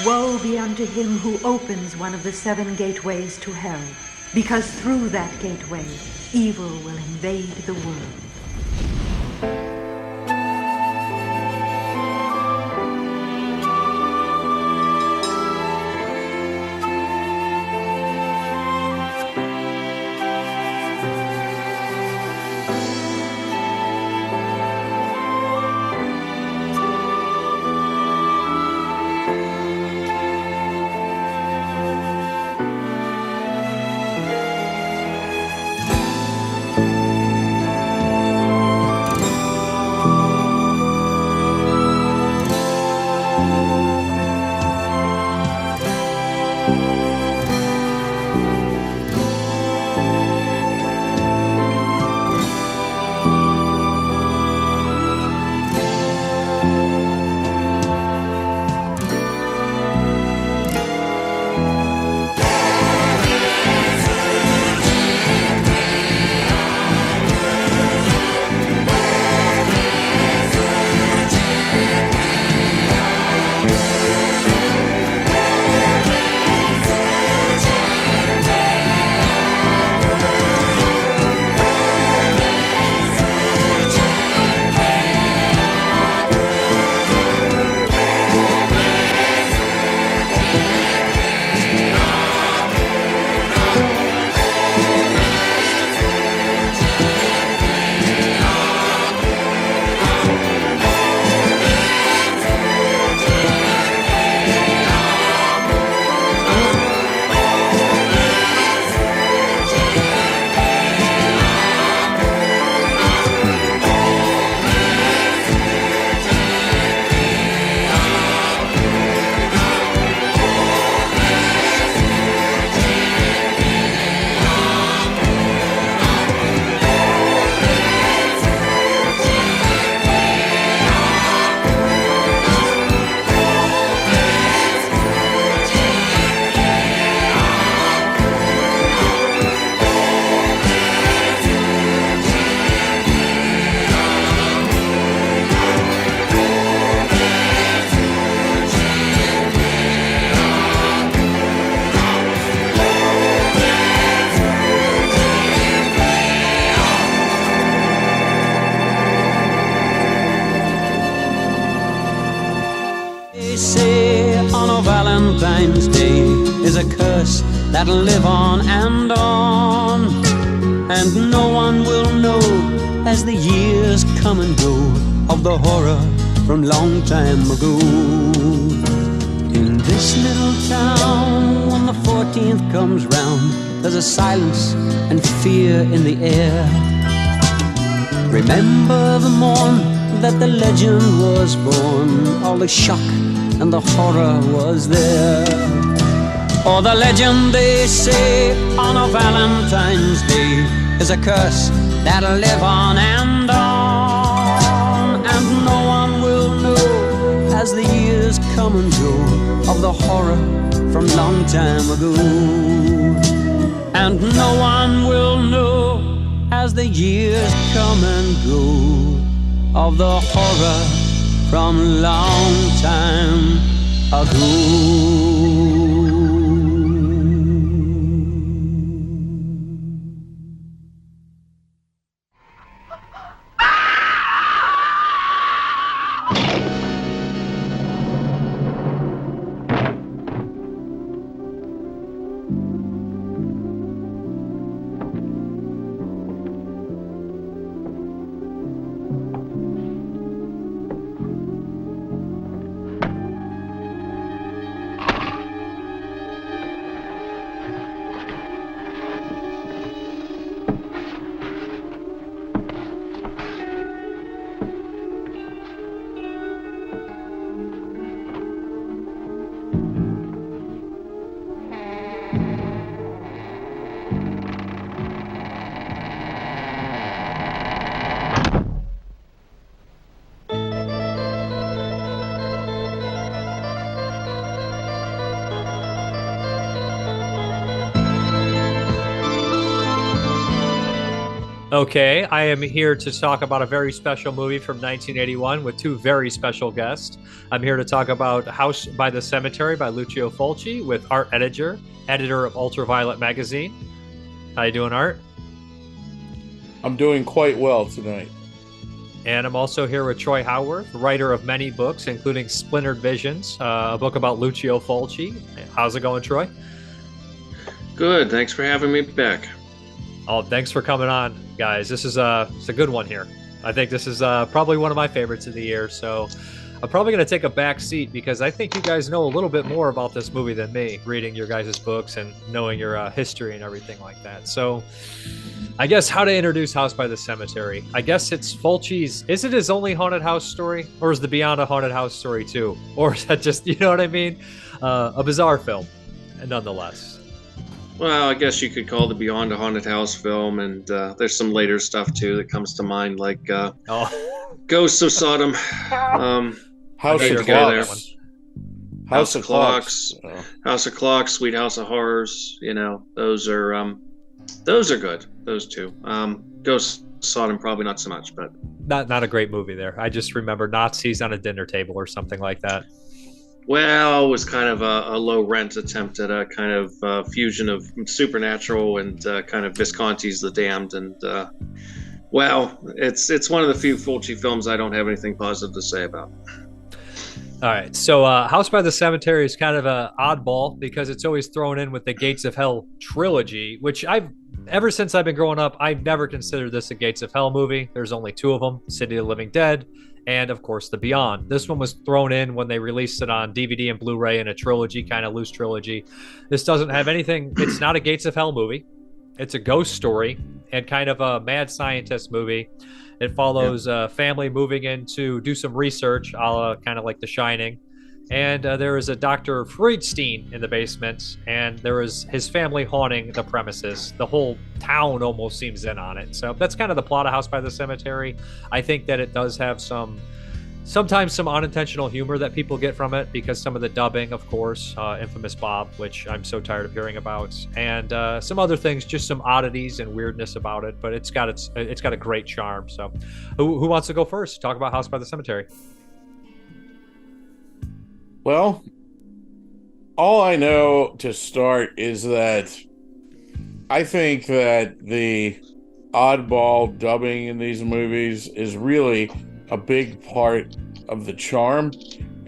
Woe be unto him who opens one of the 7 gateways to hell, because through that gateway, evil will invade the world. Valentine's Day is a curse that'll live on, and no one will know as the years come and go of the horror from long time ago. In this little town, when the 14th comes round, there's a silence and fear in the air. Remember the morn that the legend was born, all the shock and the horror was there. Oh, the legend, they say, on a Valentine's Day is a curse that'll live on, and no one will know as the years come and go of the horror from long time ago. And no one will know as the years come and go of the horror from long time ago. Okay, I am here to talk about a very special movie from 1981 with two very special guests. I'm here to talk about House by the Cemetery by Lucio Fulci with Art Ettinger, editor of Ultraviolet magazine. How you doing, Art? I'm doing quite well tonight. And I'm also here with Troy Howarth, writer of many books, including Splintered Visions, a book about Lucio Fulci. How's it going, Troy? Good. Thanks for having me back. Oh, thanks for coming on, guys. This is it's a good one here. I think this is probably one of my favorites of the year. So I'm probably going to take a back seat because I think you guys know a little bit more about this movie than me, reading your guys' books and knowing your history and everything like that. So I guess how to introduce House by the Cemetery. I guess it's Fulci's, is it his only haunted house story? Or is the Beyond a Haunted House story too? Or is that just, you know what I mean? A bizarre film, nonetheless. Well, I guess you could call the Beyond a Haunted House film, and there's some later stuff too that comes to mind, like Ghosts of Sodom, House of Clocks, House of Clocks, House of Clocks, Sweet House of Horrors. You know, those are good. Those two. Ghosts of Sodom probably not so much, but not a great movie there. I just remember Nazis on a dinner table or something like that. Well, it was kind of a low-rent attempt at a kind of fusion of Supernatural and kind of Visconti's The Damned. And, well, it's one of the few Fulci films I don't have anything positive to say about. All right, so House by the Cemetery is kind of an oddball because it's always thrown in with the Gates of Hell trilogy, which ever since I've been growing up, I've never considered this a Gates of Hell movie. There's only two of them, City of the Living Dead, and of course The Beyond. This one was thrown in when they released it on DVD and Blu-ray in a trilogy, kind of loose trilogy. This doesn't have anything, it's not a Gates of Hell movie. It's a ghost story and kind of a mad scientist movie. It follows a family moving in to do some research, a la kind of like The Shining. And there is a Dr. Freudstein in the basement, and there is his family haunting the premises. The whole town almost seems in on it. So that's kind of the plot of House by the Cemetery. I think that it does have sometimes some unintentional humor that people get from it because some of the dubbing, of course, Infamous Bob, which I'm so tired of hearing about, and some other things, just some oddities and weirdness about it. But it's got a great charm. So, who wants to go first? Talk about House by the Cemetery. Well, all I know to start is that I think that the oddball dubbing in these movies is really a big part of the charm.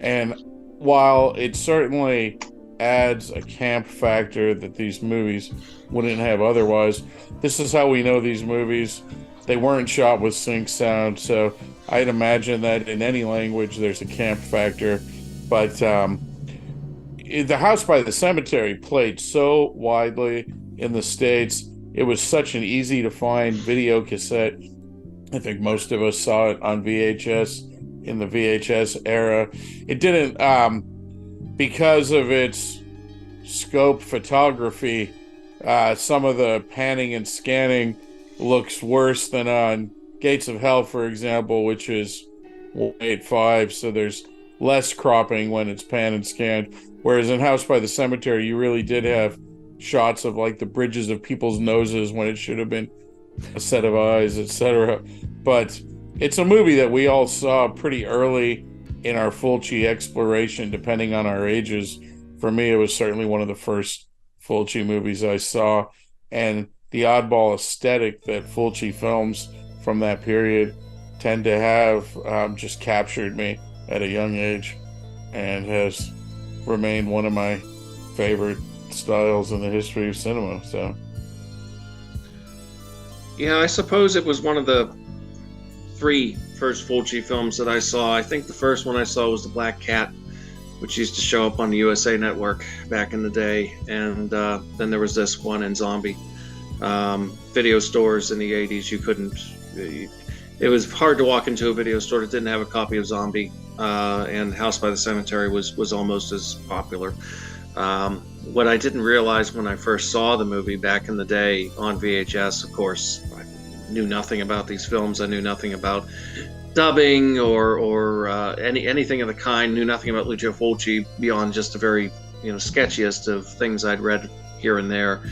And while it certainly adds a camp factor that these movies wouldn't have otherwise, this is how we know these movies. They weren't shot with sync sound, so I'd imagine that in any language there's a camp factor. But the House by the Cemetery played so widely in the States. It was such an easy to find video cassette. I think most of us saw it on VHS in the VHS era. It didn't, because of its scope photography, some of the panning and scanning looks worse than on Gates of Hell, for example, which is 1.85, so there's less cropping when it's pan and scanned, whereas in House by the Cemetery you really did have shots of like the bridges of people's noses when it should have been a set of eyes, etc. But it's a movie that we all saw pretty early in our Fulci exploration, depending on our ages. For me, it was certainly one of the first Fulci movies I saw, and the oddball aesthetic that Fulci films from that period tend to have just captured me at a young age and has remained one of my favorite styles in the history of cinema. So yeah, I suppose it was one of the three first Fulci films that I saw. I think the first one I saw was The Black Cat, which used to show up on the USA Network back in the day, and then there was this one and Zombie. Video stores in the 80s, it was hard to walk into a video store that didn't have a copy of Zombie, and House by the Cemetery was almost as popular. What I didn't realize when I first saw the movie back in the day on VHS, of course, I knew nothing about these films. I knew nothing about dubbing or anything of the kind. Knew nothing about Lucio Fulci beyond just the very sketchiest of things I'd read here and there.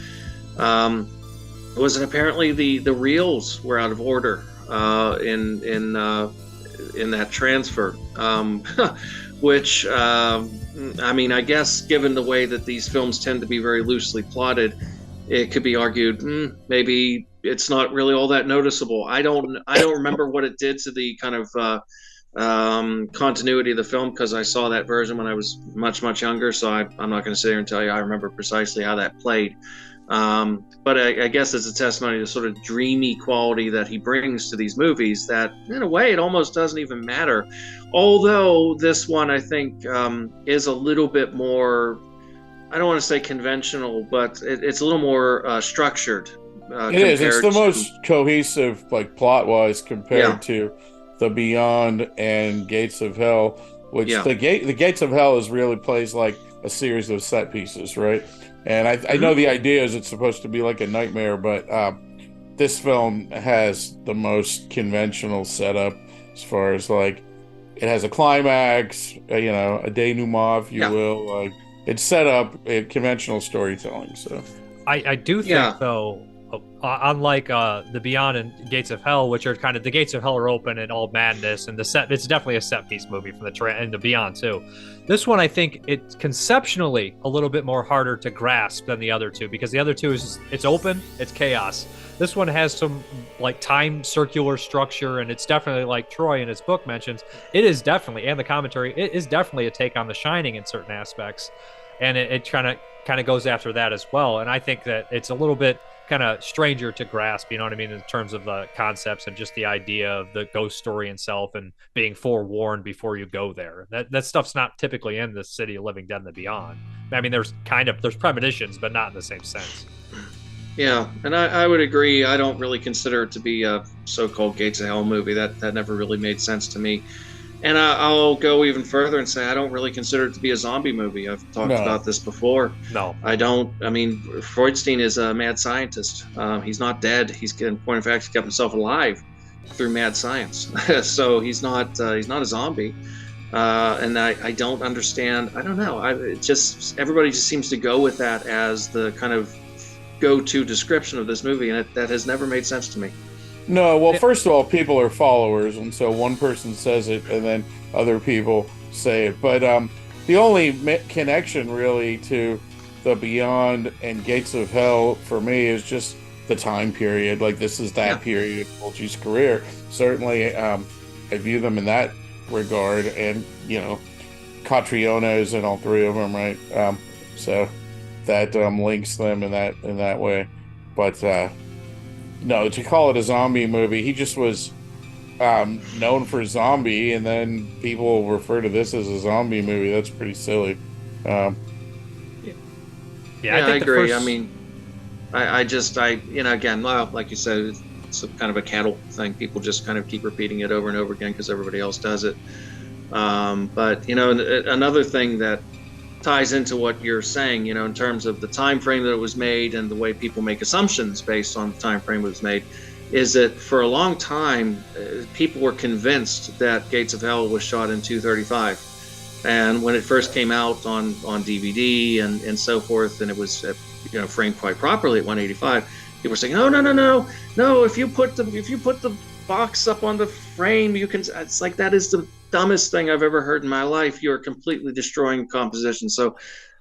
was it apparently the reels were out of order in that transfer, which I mean, I guess given the way that these films tend to be very loosely plotted, it could be argued maybe it's not really all that noticeable. I don't remember what it did to the kind of continuity of the film, because I saw that version when I was much younger, so I'm not going to sit here and tell you I remember precisely how that played. But I guess it's a testimony to the sort of dreamy quality that he brings to these movies that, in a way, it almost doesn't even matter. Although this one, I think, is a little bit more, I don't want to say conventional, but it's a little more structured. It is. It's the most cohesive, like, plot-wise, compared to The Beyond and Gates of Hell, which the Gates of Hell really plays like a series of set pieces, right? And I know the idea is it's supposed to be like a nightmare, but this film has the most conventional setup as far as, like, it has a climax, a denouement, if you will. Like, it's set up conventional storytelling. So I do think, though, unlike The Beyond and Gates of Hell, which are kind of, the Gates of Hell are open and all madness, and it's definitely a set piece movie from and The Beyond too. This one, I think it's conceptually a little bit more harder to grasp than the other two, because the other two it's open, it's chaos. This one has some, like, time circular structure, and it's definitely, like Troy in his book mentions, it is definitely, and the commentary, it is definitely a take on The Shining in certain aspects, and it kind of goes after that as well. And I think that it's a little bit kind of stranger to grasp, you know what I mean, in terms of the concepts and just the idea of the ghost story itself and being forewarned before you go there. That stuff's not typically in the City of Living Dead and the Beyond. I mean, there's premonitions, but not in the same sense. Yeah, and I would agree. I don't really consider it to be a so-called Gates of Hell movie. That never really made sense to me. And I'll go even further and say I don't really consider it to be a zombie movie. I've talked about this before. No. I don't. I mean, Freudstein is a mad scientist. He's not dead. He's, in point of fact, he kept himself alive through mad science. So he's not a zombie. And I don't understand. I don't know. Everybody just seems to go with that as the kind of go-to description of this movie, and that has never made sense to me. No, well, first of all, people are followers, and so one person says it, and then other people say it. But the only connection, really, to The Beyond and Gates of Hell, for me, is just the time period. Like, this is that period of Fulci's career. Certainly, I view them in that regard, and, Catriona is in all three of them, right? So that links them in that way. But no, to call it a zombie movie, he just was known for Zombie, and then people refer to this as a zombie movie. That's pretty silly. I agree. I mean, again, like you said, it's a kind of a cattle thing. People just kind of keep repeating it over and over again because everybody else does it. But another thing that ties into what you're saying, in terms of the time frame that it was made and the way people make assumptions based on the time frame it was made, is that for a long time people were convinced that Gates of Hell was shot in 235, and when it first came out on DVD and so forth, and it was framed quite properly at 185, people were saying no, if you put the box up on the frame, you can. It's like, that is the dumbest thing I've ever heard in my life. You're completely destroying composition. So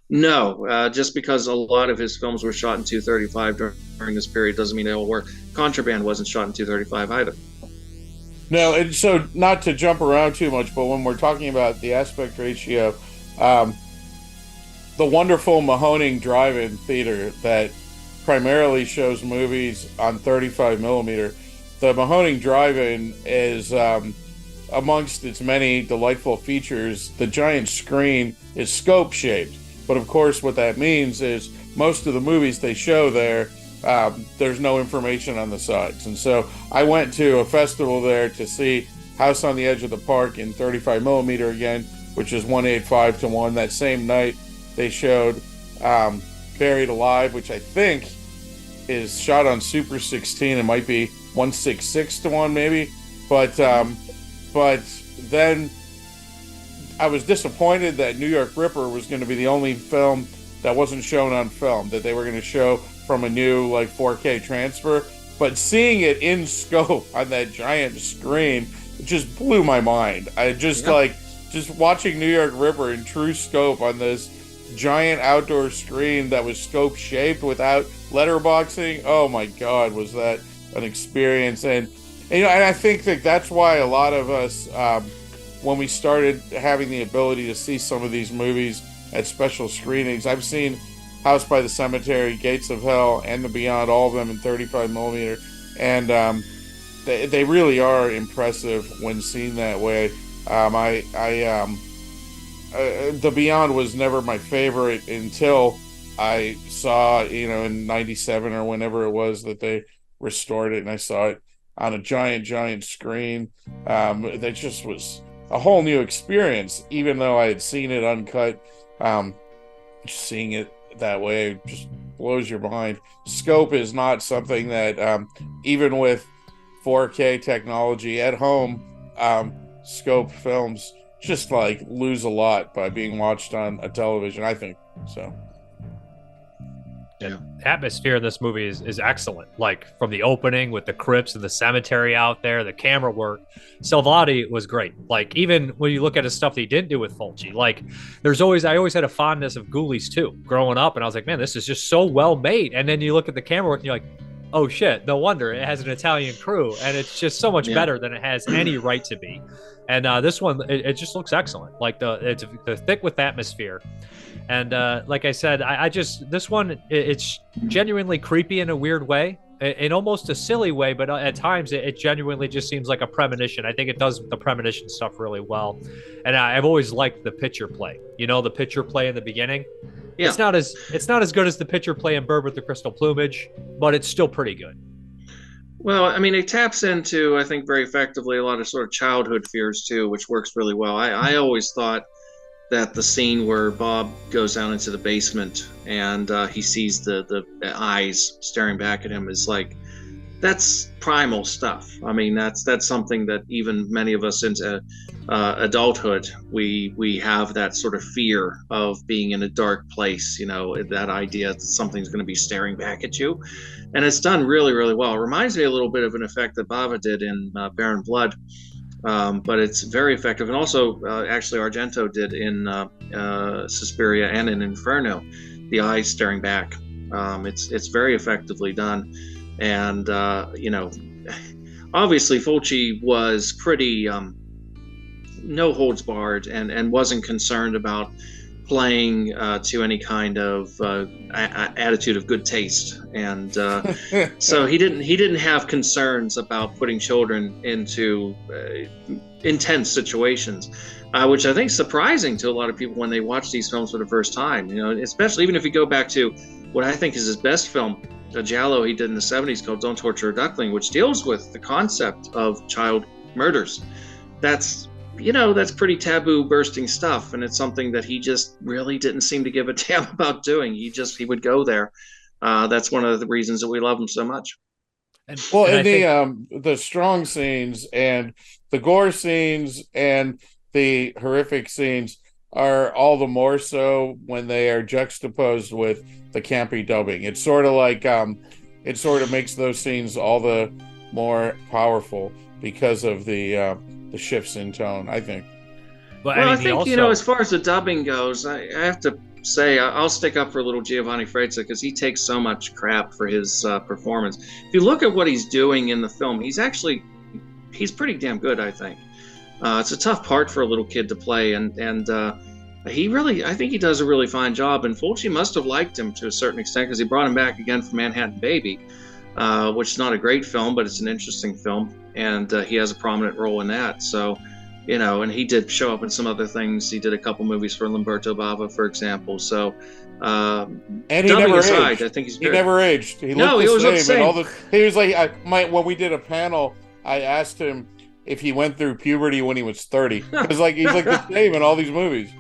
no, just because a lot of his films were shot in 235 during this period doesn't mean they all were. Contraband wasn't shot in 235 either. No, and so not to jump around too much, but when we're talking about the aspect ratio, the wonderful Mahoning Drive-In Theater that primarily shows movies on 35 millimeter, the Mahoning Drive-In is, amongst its many delightful features, the giant screen is scope-shaped. But of course, what that means is most of the movies they show there, there's no information on the sides. And so I went to a festival there to see House on the Edge of the Park in 35 millimeter again, which is 185:1. That same night, they showed Buried Alive, which I think is shot on Super 16. It might be 166:1 maybe. But then I was disappointed that New York Ripper was going to be the only film that wasn't shown on film, that they were going to show from a new like 4K transfer, but seeing it in scope on that giant screen just blew my mind. I just just watching New York Ripper in true scope on this giant outdoor screen that was scope shaped without letterboxing. Oh my God, was that an experience? And and I think that that's why a lot of us, when we started having the ability to see some of these movies at special screenings, I've seen House by the Cemetery, Gates of Hell, and The Beyond, all of them in 35 millimeter, and they really are impressive when seen that way. The Beyond was never my favorite until I saw, in 97 or whenever it was that they restored it, and I saw it on a giant screen. That just was a whole new experience, even though I had seen it uncut. Just seeing it that way just blows your mind. Scope is not something that, even with 4K technology at home, scope films just like lose a lot by being watched on a television, I think. So yeah, atmosphere in this movie is excellent. Like from the opening with the crypts and the cemetery out there, the camera work. Salvati was great. Like even when you look at his stuff that he didn't do with Fulci, like I always had a fondness of Ghoulies too growing up, and I was like, man, this is just so well made. And then you look at the camera work and you're like, oh shit, no wonder it has an Italian crew, and it's just so much better than it has any right to be. And this one, it just looks excellent. Like it's thick with atmosphere. And like I said, this one, it's genuinely creepy in a weird way, in almost a silly way, but at times it genuinely just seems like a premonition. I think it does the premonition stuff really well. And I've always liked the picture play. The picture play in the beginning. Yeah. It's not as good as the picture play in Bird with the Crystal Plumage, but it's still pretty good. Well, I mean, it taps into, I think, very effectively a lot of sort of childhood fears too, which works really well. I always thought that the scene where Bob goes down into the basement and he sees the eyes staring back at him is like, that's primal stuff. I mean, that's something that even many of us into adulthood, we have that sort of fear of being in a dark place, that idea that something's going to be staring back at you. And it's done really, really well. It reminds me a little bit of an effect that Bava did in Baron Blood, but it's very effective. And also, actually, Argento did in Suspiria and in Inferno, the eyes staring back. It's very effectively done. And, obviously Fulci was pretty no holds barred and wasn't concerned about playing to any kind of attitude of good taste. And so he didn't have concerns about putting children into intense situations, which I think is surprising to a lot of people when they watch these films for the first time, especially even if you go back to what I think is his best film, a giallo he did in the 70s called Don't Torture a Duckling, which deals with the concept of child murders. That's pretty taboo bursting stuff, and it's something that he just really didn't seem to give a damn about doing. He would go there. That's one of the reasons that we love him so much. The strong scenes and the gore scenes and the horrific scenes are all the more so when they are juxtaposed with the campy dubbing. It's sort of like it sort of makes those scenes all the more powerful because of the shifts in tone, I think. I think as far as the dubbing goes, I have to say I'll stick up for a little Giovanni Frezza because he takes so much crap for his performance. If you look at what he's doing in the film, he's pretty damn good, I think. It's a tough part for a little kid to play, and I think he does a really fine job. And Fulci must have liked him to a certain extent because he brought him back again for Manhattan Baby, which is not a great film, but it's an interesting film, and he has a prominent role in that. So, and he did show up in some other things. He did a couple movies for Lamberto Bava, for example. So, and he never aged. I think he's good. He never aged. He looked the same. He was like, when we did a panel, I asked him if he went through puberty when he was 30, because he's like the same in all these movies.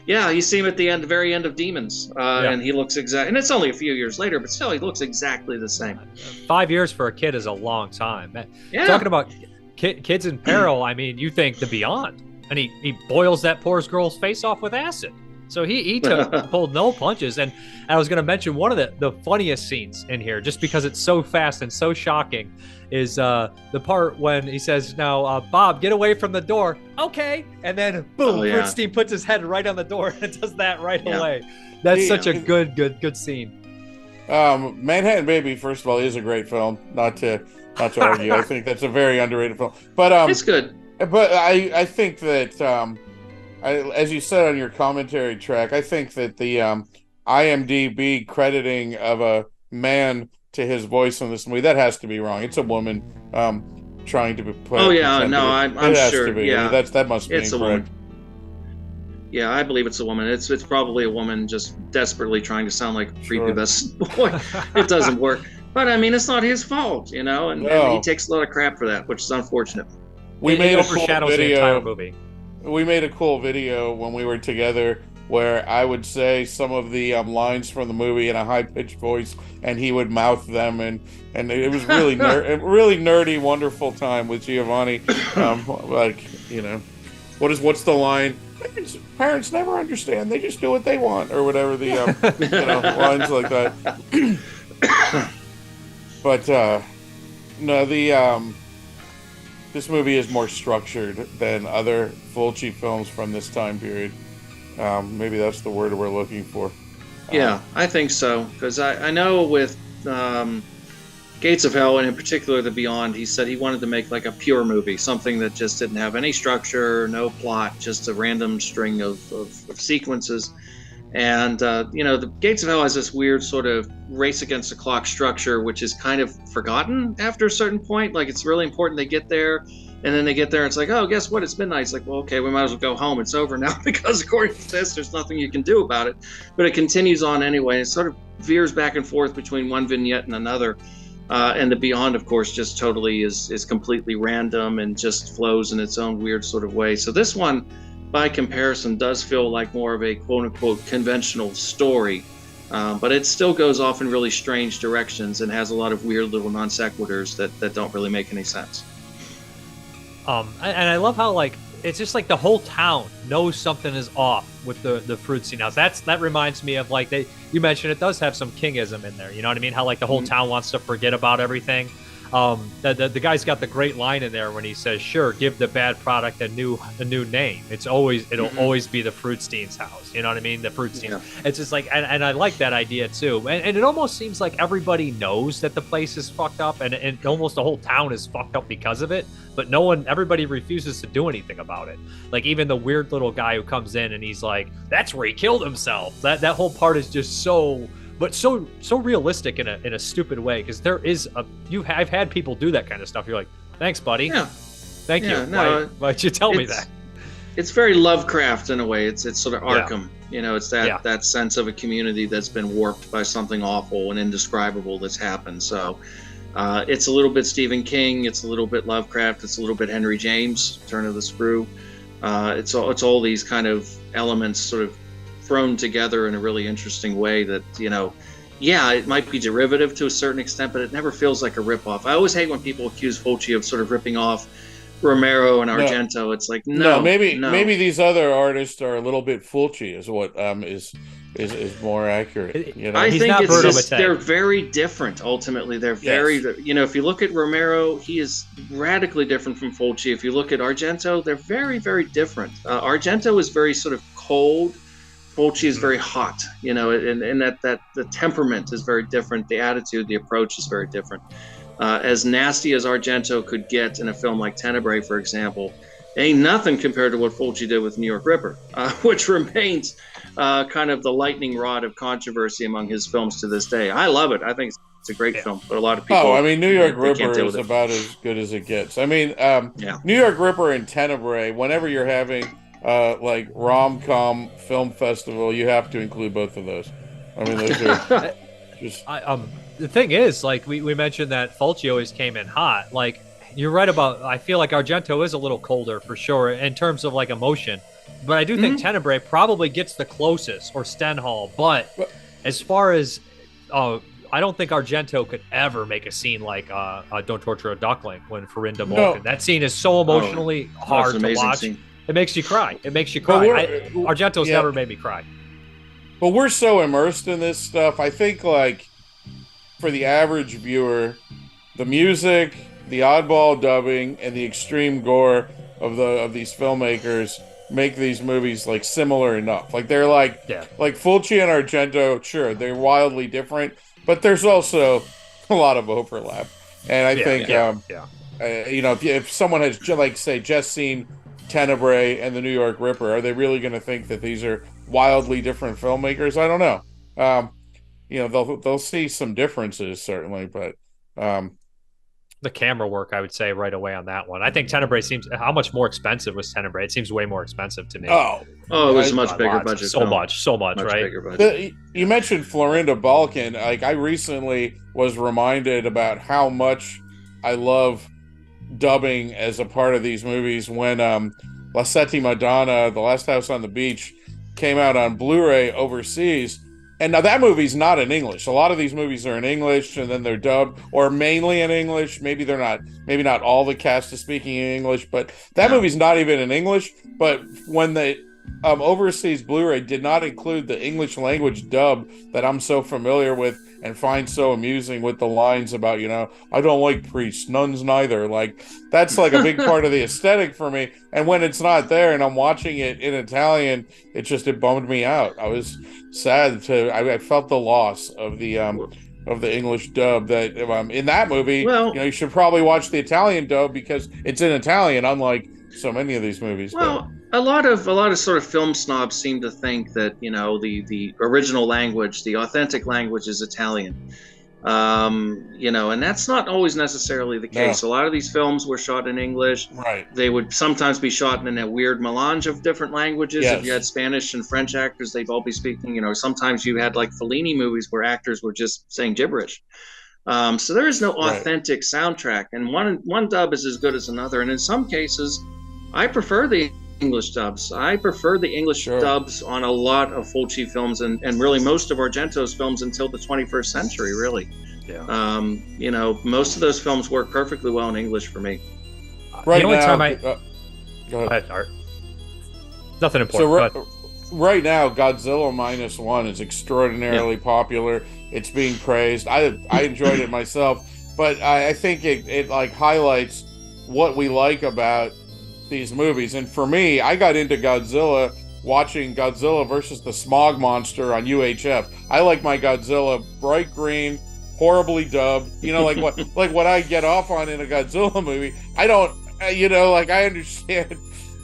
Yeah, you see him at the very end of Demons, and he looks and it's only a few years later, but still, he looks exactly the same. 5 years for a kid is a long time. Yeah. Talking about kids in peril, I mean, you think The Beyond, and he boils that poor girl's face off with acid. So he pulled no punches. And I was going to mention one of the funniest scenes in here, just because it's so fast and so shocking, is the part when he says, now, Bob, get away from the door. Okay. And then, boom, Bernstein puts his head right on the door and does that right away. That's such a good scene. Manhattan Baby, first of all, is a great film. Not to argue. I think that's a very underrated film. But it's good. But I think that as you said on your commentary track, I think that the IMDb crediting of a man to his voice in this movie, that has to be wrong. It's a woman trying to play. Oh yeah, no, I'm sure. Yeah, I mean, that must be incorrect. A woman. Yeah, I believe it's a woman. It's probably a woman just desperately trying to sound like a prepubescent boy. It doesn't work. But I mean, it's not his fault, you know, and he takes a lot of crap for that, which is unfortunate. We made a cool video. The entire movie. We made a cool video when we were together where I would say some of the lines from the movie in a high-pitched voice, and he would mouth them, and it was really really nerdy, wonderful time with Giovanni. Like, you know, what's the line? Parents never understand; they just do what they want, or whatever the lines like that. But no, this movie is more structured than other Fulci films from this time period. Maybe that's the word we're looking for. Yeah, I think so. Because I know with Gates of Hell, and in particular The Beyond, he said he wanted to make like a pure movie, something that just didn't have any structure, no plot, just a random string of sequences. And, the Gates of Hell has this weird sort of race against the clock structure, which is kind of forgotten after a certain point. Like, it's really important they get there, and then they get there, and it's like, oh, guess what? It's midnight. It's like, well, okay, we might as well go home. It's over now because according to this, there's nothing you can do about it. But it continues on anyway. It sort of veers back and forth between one vignette and another. And The Beyond, of course, just totally is completely random and just flows in its own weird sort of way. So this one, by comparison, does feel like more of a quote-unquote conventional story, but it still goes off in really strange directions and has a lot of weird little non sequiturs that don't really make any sense. And I love how, like, it's just like the whole town knows something is off with the Fruitsy House. That reminds me of, like, you mentioned it does have some Kingism in there. You know what I mean? How, like, the whole town wants to forget about everything. The guy's got the great line in there when he says, "Sure, give the bad product a new name. It'll always be the Fruitstein's house." You know what I mean? The Fruitstein. Yeah. It's just like, and I like that idea too. And it almost seems like everybody knows that the place is fucked up, and almost the whole town is fucked up because of it. But everybody refuses to do anything about it. Like even the weird little guy who comes in and he's like, "That's where he killed himself." That whole part is just so realistic in a stupid way, because I've had people do that kind of stuff. You're like, thanks, buddy. Yeah. Thank you. No, why'd you tell me that? It's very Lovecraft in a way. It's sort of Arkham. Yeah. You know, it's that sense of a community that's been warped by something awful and indescribable that's happened. So it's a little bit Stephen King. It's a little bit Lovecraft. It's a little bit Henry James, Turn of the Screw. It's all these kind of elements sort of thrown together in a really interesting way that, it might be derivative to a certain extent, but it never feels like a ripoff. I always hate when people accuse Fulci of sort of ripping off Romero and Argento. No. It's like, no. Maybe these other artists are a little bit Fulci is what is more accurate. I think it's just, they're very different. Ultimately, they're very, if you look at Romero, he is radically different from Fulci. If you look at Argento, they're very, very different. Argento is very sort of cold. Fulci is very hot, and that the temperament is very different. The attitude, the approach is very different. As nasty as Argento could get in a film like Tenebrae, for example, ain't nothing compared to what Fulci did with New York Ripper, which remains kind of the lightning rod of controversy among his films to this day. I love it. I think it's a great film, but a lot of people... New York Ripper is about as good as it gets. New York Ripper and Tenebrae, whenever you're having... like rom-com film festival, you have to include both of those. I mean, those are just... the thing is, like we mentioned that Fulci always came in hot. Like, you're right about, I feel like Argento is a little colder for sure in terms of like emotion, but I do think Tenebrae probably gets the closest, or Stenhall. But as far as I don't think Argento could ever make a scene like Don't Torture a Duckling when Farinda Malkin. That scene is so emotionally hard to watch. Scene. It makes you cry. It makes you cry. Argento's never made me cry. But we're so immersed in this stuff. I think, like, for the average viewer, the music, the oddball dubbing, and the extreme gore of these filmmakers make these movies like similar enough. Like they're like Fulci and Argento. Sure, they're wildly different, but there's also a lot of overlap. And I think, you know, if someone has just seen Tenebrae and the New York Ripper, are they really going to think that these are wildly different filmmakers? I don't know. You know, they'll see some differences certainly, but the camera work, I would say right away on that one. I think Tenebrae seems. How much more expensive was Tenebrae? It seems way more expensive to me. Oh, it was a much bigger budget. So much, right? You mentioned Florinda Balkan. Like, I recently was reminded about how much I love dubbing as a part of these movies when La Settima Donna, The Last House on the Beach, came out on Blu-ray overseas. And now that movie's not in English. A lot of these movies are in English and then they're dubbed, or mainly in English. Maybe they're not. Maybe not all the cast is speaking in English, but that movie's not even in English. But when the overseas Blu-ray did not include the English language dub that I'm so familiar with and find so amusing, with the lines about, you know, I don't like priests, nuns neither. Like, that's like a big part of the aesthetic for me. And when it's not there and I'm watching it in Italian, it bummed me out. I was sad I felt the loss of the English dub. That in that movie, well, you know, you should probably watch the Italian dub because it's in Italian, unlike so many of these movies. Well, a lot of sort of film snobs seem to think that, you know, the original language, the authentic language, is Italian. You know, and that's not always necessarily the case. No. A lot of these films were shot in English. Right. They would sometimes be shot in a weird melange of different languages. Yes. If you had Spanish and French actors, they'd all be speaking, you know, sometimes you had like Fellini movies where actors were just saying gibberish. So there is no authentic soundtrack, and one dub is as good as another. And in some cases, I prefer the English dubs. I prefer the English dubs on a lot of Fulci films and really most of Argento's films until the 21st century, really. Yeah. You know, most of those films work perfectly well in English for me. Right the only now, time go ahead, Art. Nothing important. So right now, Godzilla -1 is extraordinarily popular. It's being praised. I enjoyed it myself, but I think it like highlights what we like about these movies. And for me, I got into Godzilla watching Godzilla versus the Smog Monster on UHF. I like my Godzilla bright green, horribly dubbed. You know, like what I get off on in a Godzilla movie. I don't, you know, like I understand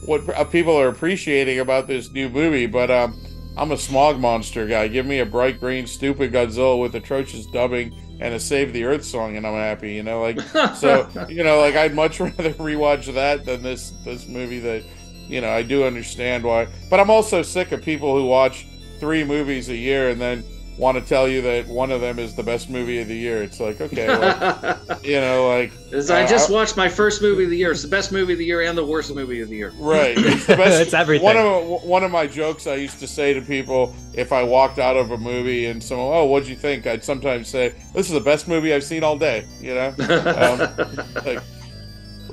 what people are appreciating about this new movie, but I'm a Smog Monster guy. Give me a bright green, stupid Godzilla with atrocious dubbing and a Save the Earth song, and I'm happy, you know, like, so, you know, like, I'd much rather rewatch that than this movie that, you know, I do understand why, but I'm also sick of people who watch 3 movies a year and then want to tell you that one of them is the best movie of the year. It's like, okay, well, you know, like... I just watched my first movie of the year. It's the best movie of the year and the worst movie of the year. Right. It's the best. It's everything. One of my jokes I used to say to people if I walked out of a movie and someone, oh, what'd you think? I'd sometimes say, this is the best movie I've seen all day, you know? Like,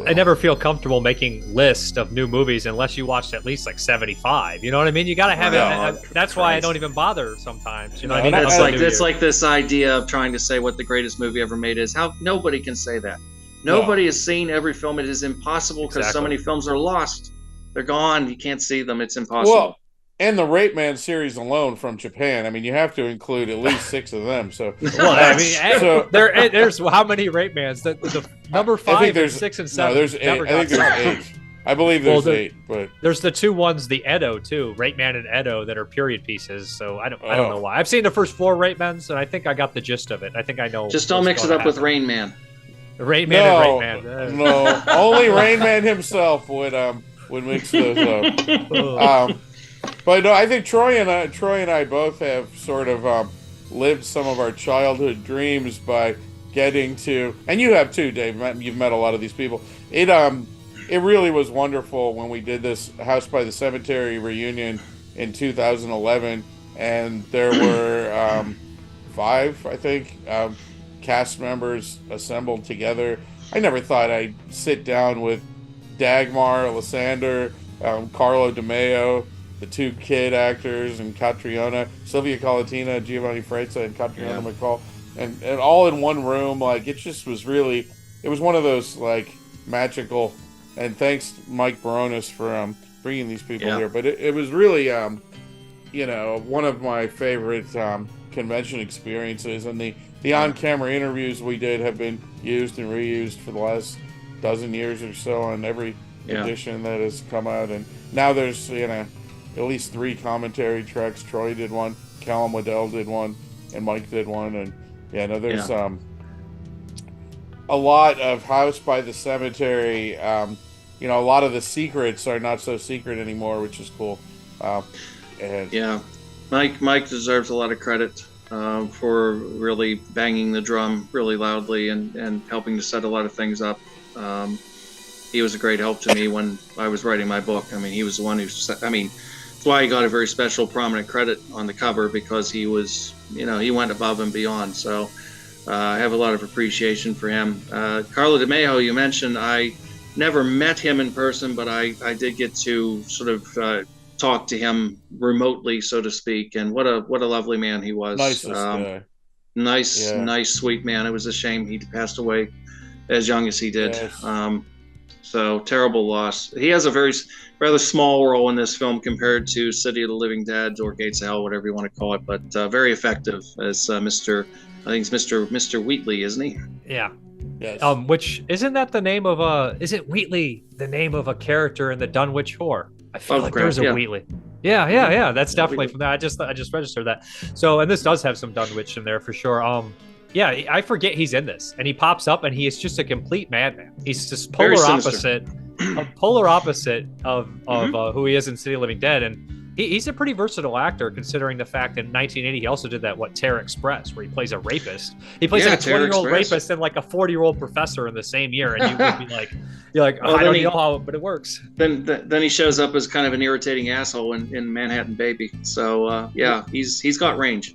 I never feel comfortable making lists of new movies unless you watched at least like 75. You know what I mean? You got to have it. That's why I don't even bother sometimes. You know what I mean? It's like this idea of trying to say what the greatest movie ever made is. How nobody can say that. Nobody has seen every film. It is impossible because so many films are lost. They're gone. You can't see them. It's impossible. Well, and the Rape Man series alone from Japan, I mean, you have to include at least 6 of them. So, well, I mean, there's how many Rape Mans? The number 5, and 6, and 7. No, there's 8. I think there's 8. I believe there's 8, but there's the 2 ones, the Edo too, Rape Man and Edo, that are period pieces. So I don't know why. I've seen the first 4 Rape Mans, and I think I got the gist of it. I think I know. Just don't mix it up with Rain Man. Rain Man and Rape Man. No, only Rain Man himself would mix those up. But no, I think Troy and I both have sort of lived some of our childhood dreams by getting to, and you have too, Dave. You've met a lot of these people. It really was wonderful when we did this House by the Cemetery reunion in 2011, and there were 5, I think, cast members assembled together. I never thought I'd sit down with Dagmar Lassander, Carlo De Mejo, the two kid actors, and Catriona, Silvia Collatina, Giovanni Frezza, and Catriona MacColl, and all in one room. Like, it just was really, it was one of those like magical. And thanks, Mike Baronis, for bringing these people here. But it was really, one of my favorite convention experiences. And the on-camera interviews we did have been used and reused for the last dozen years or so on every edition that has come out. And now there's, at least 3 commentary tracks. Troy did one, Callum Waddell did one, and Mike did one. And there's a lot of House by the Cemetery. A lot of the secrets are not so secret anymore, which is cool. Mike deserves a lot of credit for really banging the drum really loudly and helping to set a lot of things up. He was a great help to me when I was writing my book. I mean, he was the one who that's why he got a very special prominent credit on the cover, because he was, he went above and beyond. So I have a lot of appreciation for him. Carlo De Mejo, you mentioned, I never met him in person, but I did get to sort of talk to him remotely, so to speak. And what a lovely man he was. Nice, sweet man. It was a shame he passed away as young as he did. Yes. So terrible loss. He has a rather small role in this film compared to City of the Living Dead or Gates of Hell, whatever you want to call it, but very effective as Mr. I think it's Mr. Wheatley, isn't he? Yeah. Yes. Which isn't that the name of isn't Wheatley the name of a character in the Dunwich Horror? I feel like there's a Wheatley. Yeah. That's definitely from that. I just registered that. So, and this does have some Dunwich in there for sure. I forget he's in this, and he pops up, and he is just a complete madman. He's just polar opposite of who he is in City of the Living Dead, and he's a pretty versatile actor, considering the fact that in 1980 he also did that Terror Express, where he plays a rapist. He plays like a 20-year-old rapist and like a 40-year-old professor in the same year, and you would be like, I don't know how, but it works. Then he shows up as kind of an irritating asshole in Manhattan Baby. So he's got range.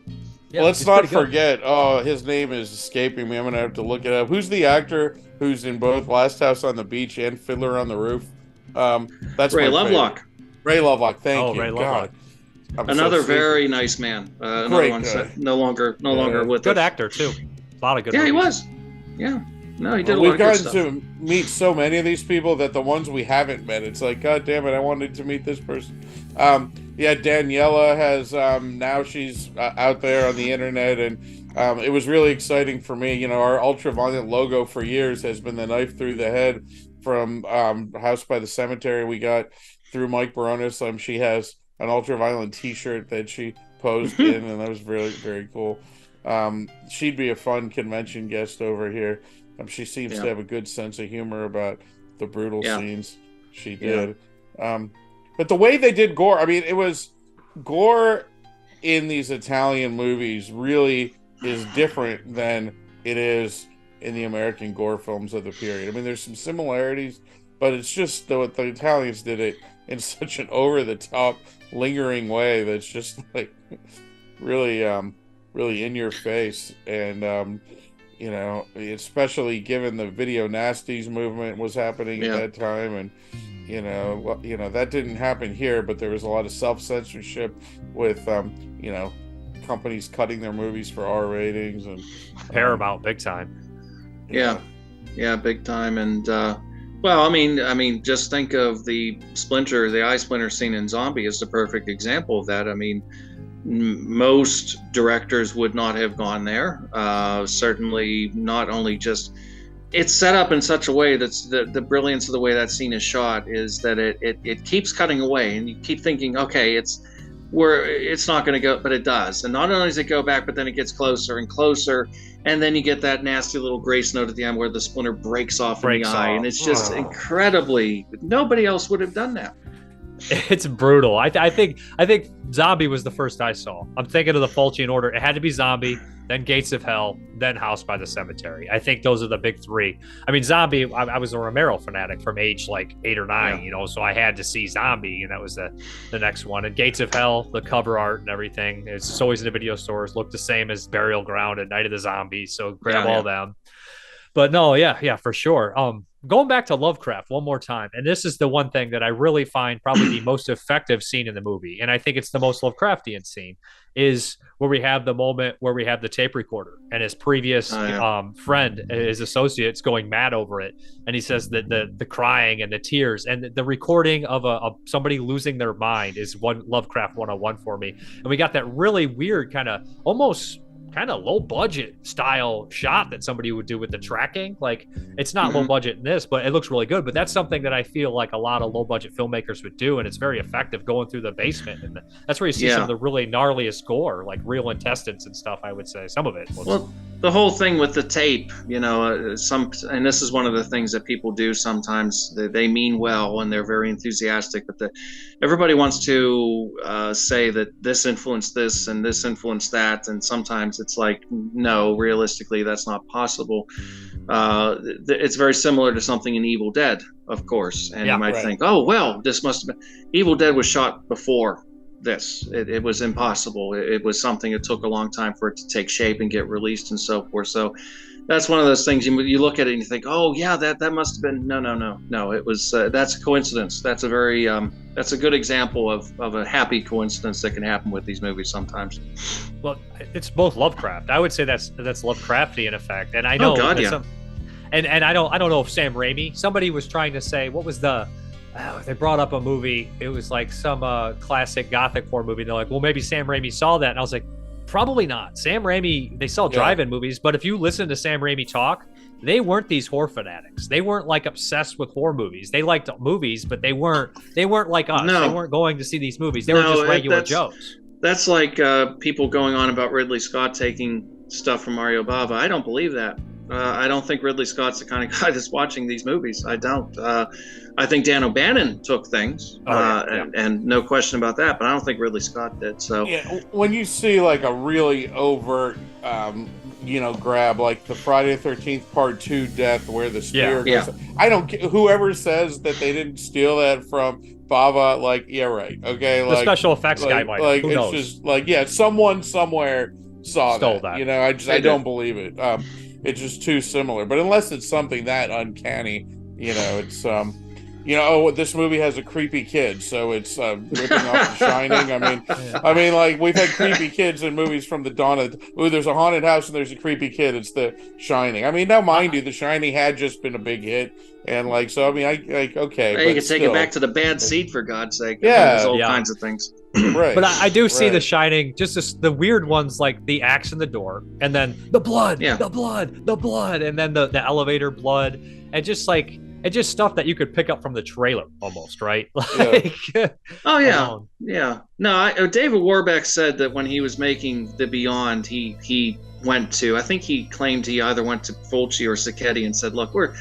Yeah, let's not forget. Oh, his name is escaping me. I'm gonna have to look it up. Who's the actor who's in both Last House on the Beach and Fiddler on the Roof? That's Ray Lovelock. Favorite. Ray Lovelock, thank you. Ray Lovelock. Another very nice man. Another one no longer with us. Good actor too. A lot of good. Yeah, movies. He was. Yeah. No, he did a lot of good stuff. We've gotten to meet so many of these people that the ones we haven't met, it's like, God damn it, I wanted to meet this person. Daniela has now she's out there on the internet, and it was really exciting for me. Our ultraviolet logo for years has been the knife through the head from House by the Cemetery we got through Mike Baronis. She has an ultraviolet t-shirt that she posed in, and that was really very cool. She'd be a fun convention guest over here. She seems to have a good sense of humor about the brutal scenes she did. But the way they did gore, it was gore in these Italian movies really is different than it is in the American gore films of the period. There's some similarities, but it's just the Italians did it in such an over-the-top, lingering way that's just like really, really in your face. And especially given the video nasties movement was happening at that time, and that didn't happen here, but there was a lot of self-censorship with companies cutting their movies for R ratings, and Paramount big time. Yeah, big time. And just think of the eye splinter scene in Zombie is the perfect example of that. Most directors would not have gone there. Certainly not only just, it's set up in such a way that's the brilliance of the way that scene is shot is that it keeps cutting away, and you keep thinking, okay, it's not going to go, but it does. And not only does it go back, but then it gets closer and closer, and then you get that nasty little grace note at the end where the splinter breaks off in the eye, and it's just incredibly. Nobody else would have done that. It's brutal. I think Zombie was the first I saw. I'm thinking of the Fulci in order. It had to be Zombie, then Gates of Hell, then House by the Cemetery. I think those are the big three. Zombie, I was a Romero fanatic from age like 8 or 9, so I had to see Zombie, and that was the next one. And Gates of Hell, the cover art and everything, it's just always in the video stores, looked the same as Burial Ground and Night of the Zombies, so grab all them. But no, for sure. going back to Lovecraft one more time, and this is the one thing that I really find probably the most effective scene in the movie, and I think it's the most Lovecraftian scene, is where we have the moment where we have the tape recorder and his previous friend, his associates, going mad over it, and he says that the crying and the tears and the recording of somebody losing their mind is one Lovecraft 101 for me, and we got that really weird kind of almost kind of low budget style shot that somebody would do with the tracking. Like, it's not low budget in this, but it looks really good. But that's something that I feel like a lot of low budget filmmakers would do, and it's very effective going through the basement, and that's where you see some of the really gnarliest gore, like real intestines and stuff. I would say some of it looks... Well, the whole thing with the tape, and this is one of the things that people do sometimes. They mean well and they're very enthusiastic, but everybody wants to say that this influenced this and this influenced that, and sometimes it's like, no, realistically, that's not possible. It's very similar to something in Evil Dead, of course, and you might think, oh, well, this must have been... Evil Dead was shot before this. It was impossible. It was something that took a long time for it to take shape and get released and so forth. So that's one of those things you look at it and you think, oh yeah, that must have been... No, it was that's a coincidence. That's a very that's a good example of a happy coincidence that can happen with these movies sometimes. Well, it's both Lovecraft. I would say that's Lovecraftian effect, and I know and I don't know if Sam Raimi, somebody was trying to say, what was they brought up a movie, it was like some classic gothic horror movie, and they're like, well, maybe Sam Raimi saw that, and I was like, probably not. Sam Raimi, they saw drive-in movies, but if you listen to Sam Raimi talk, they weren't these horror fanatics. They weren't like obsessed with horror movies. They liked movies, but they weren't like us. No. They weren't going to see these movies. They were just regular Joes. That's like people going on about Ridley Scott taking stuff from Mario Bava. I don't believe that. I don't think Ridley Scott's the kind of guy that's watching these movies. I don't. I think Dan O'Bannon took things, and no question about that. But I don't think Ridley Scott did. So when you see like a really overt, grab like the Friday the 13th Part 2 death where the spear goes, I don't. Whoever says that they didn't steal that from Bava, like, yeah, right, okay. The special effects guy might. Like, who it's knows? just like, someone somewhere stole that. I don't believe it. It's just too similar. But unless it's something that uncanny, it's this movie has a creepy kid, so it's ripping off The Shining. I mean, like, we've had creepy kids in movies from the dawn of... there's a haunted house and there's a creepy kid. It's The Shining. I mean, now, mind you, The Shining had just been a big hit, and like, so I mean, okay. Hey, you can take it back to the bad seed, for God's sake. Yeah, there's all kinds of things. Right. But I do see The Shining, just the weird ones, like the axe in the door, and then the blood, the blood, and then the elevator blood, and just like... it's just stuff that you could pick up from the trailer, almost, right? Like, oh yeah, yeah. No, David Warbeck said that when he was making The Beyond, he went to... I think he claimed he either went to Fulci or Sacchetti and said, "Look, we're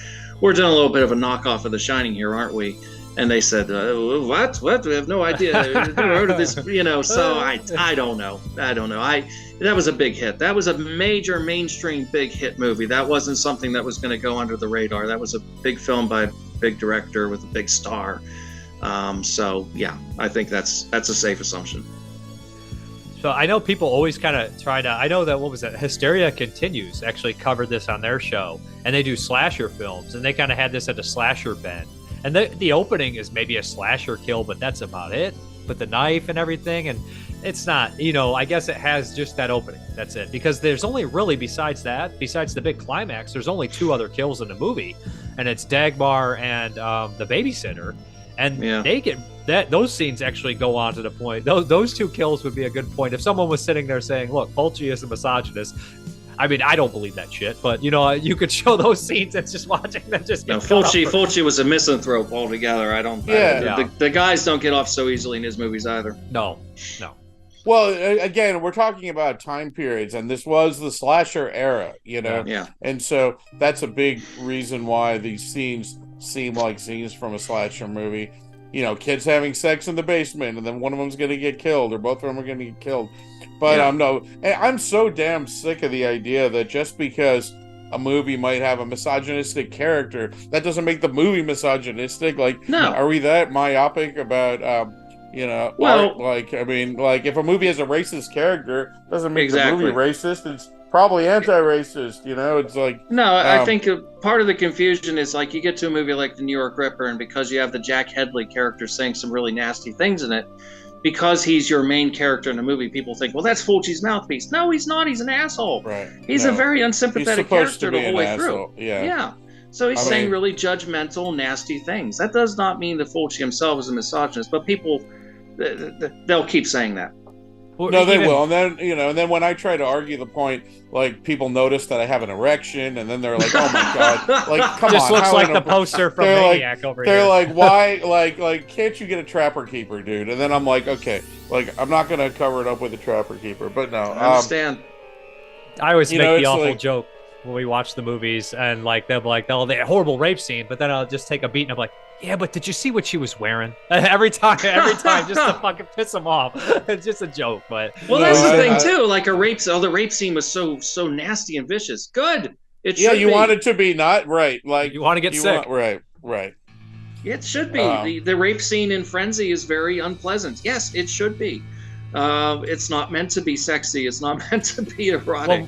doing a little bit of a knockoff of The Shining here, aren't we?" And they said, "What? We have no idea. I've never heard of this." So I don't know. That was a big hit. That was a major mainstream big hit movie. That wasn't something that was going to go under the radar. That was a big film by a big director with a big star. So yeah, I think that's a safe assumption. So I know people always kind of try to... I know that, what was that? Hysteria Continues actually covered this on their show, and they do slasher films, and they kind of had this at a slasher bend. And the opening is maybe a slasher kill, but that's about it. But the knife and everything, and it's not, I guess it has just that opening. That's it. Because there's only really, besides the big climax, there's only two other kills in the movie. And it's Dagmar and the babysitter. And they get that. Those scenes actually go on to the point. Those two kills would be a good point. If someone was sitting there saying, look, Fulci is a misogynist, I mean, I don't believe that shit, but you could show those scenes and just watching them just get Fulci was a misanthrope altogether. The guys don't get off so easily in his movies either. No. Well, again, we're talking about time periods, and this was the slasher era, Yeah. And so that's a big reason why these scenes seem like scenes from a slasher movie. Kids having sex in the basement, and then one of them's going to get killed, or both of them are going to get killed. But I'm so damn sick of the idea that just because a movie might have a misogynistic character, that doesn't make the movie misogynistic. Like, no. Are we that myopic about, art? Like, I mean, like, if a movie has a racist character, doesn't make the movie racist. probably anti-racist. You know, it's like no. I think part of the confusion is like you get to a movie like The New York Ripper, and because you have the Jack Hedley character saying some really nasty things in it, because he's your main character in the movie, people think, well, that's Fulci's mouthpiece. No, he's not. He's an asshole. Right. He's a very unsympathetic character the whole way through. Yeah. Yeah. So he's saying really judgmental, nasty things. That does not mean that Fulci himself is a misogynist, but people, they'll keep saying that. No, they will. And then, and then when I try to argue the point, like, people notice that I have an erection, and then they're like, oh my God, like, come just on. Just looks like the poster from Maniac over here. They're like, why, like, can't you get a Trapper Keeper, dude? And then I'm like, okay, like, I'm not going to cover it up with a Trapper Keeper, but no. I understand. I always make the awful joke when we watch the movies, and like, they're like, oh, the horrible rape scene, but then I'll just take a beat and I'm like, yeah, but did you see what she was wearing? every time, just to fucking piss them off. It's just a joke, but that's the thing too. Like the rape scene was so nasty and vicious. Good. It should you want it to be not right. Like you want to get sick. Right. It should be. The rape scene in Frenzy is very unpleasant. Yes, it should be. It's not meant to be sexy. It's not meant to be erotic.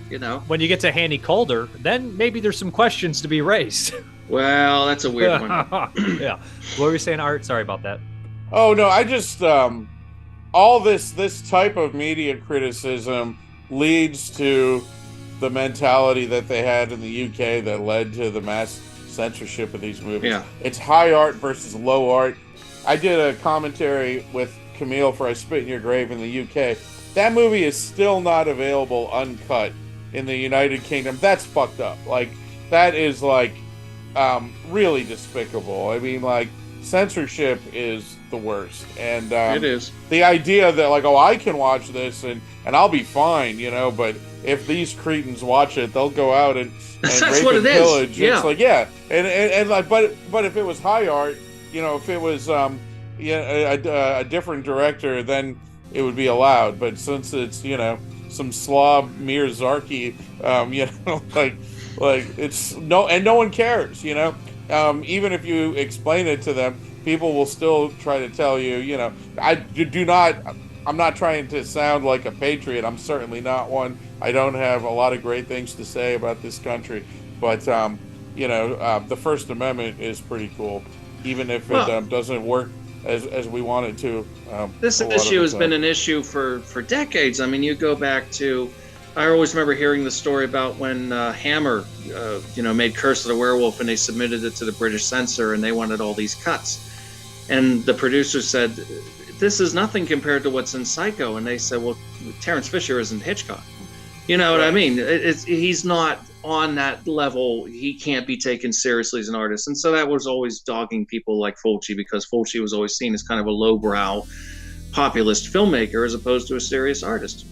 When you get to Hanny Calder, then maybe there's some questions to be raised. Well, that's a weird one. Yeah. What were you saying, Art? Sorry about that. Oh no, I just all this type of media criticism leads to the mentality that they had in the UK that led to the mass censorship of these movies. Yeah. It's high art versus low art. I did a commentary with Camille for I Spit in Your Grave in the UK. That movie is still not available uncut in the United Kingdom. That's fucked up. Like, that is like really despicable. I mean, like, censorship is the worst. And it is. The idea that, like, oh, I can watch this and I'll be fine, but if these cretins watch it, they'll go out and rape and pillage. Yeah. It's like, yeah. And like, but if it was high art, if it was a different director, then it would be allowed. But since it's some slob Mir Zarki, like it's no one cares. Even if you explain it to them, people will still try to tell you. I'm not trying to sound like a patriot. I'm certainly not one. I don't have a lot of great things to say about this country, but the First Amendment is pretty cool, even if it doesn't work as we want it to. This issue has been an issue for decades. I mean, you go back to, I always remember hearing the story about when Hammer, made Curse of the Werewolf, and they submitted it to the British censor, and they wanted all these cuts. And the producer said, this is nothing compared to what's in Psycho. And they said, well, Terrence Fisher isn't Hitchcock. You know what I mean? He's not on that level. He can't be taken seriously as an artist. And so that was always dogging people like Fulci, because Fulci was always seen as kind of a lowbrow populist filmmaker as opposed to a serious artist.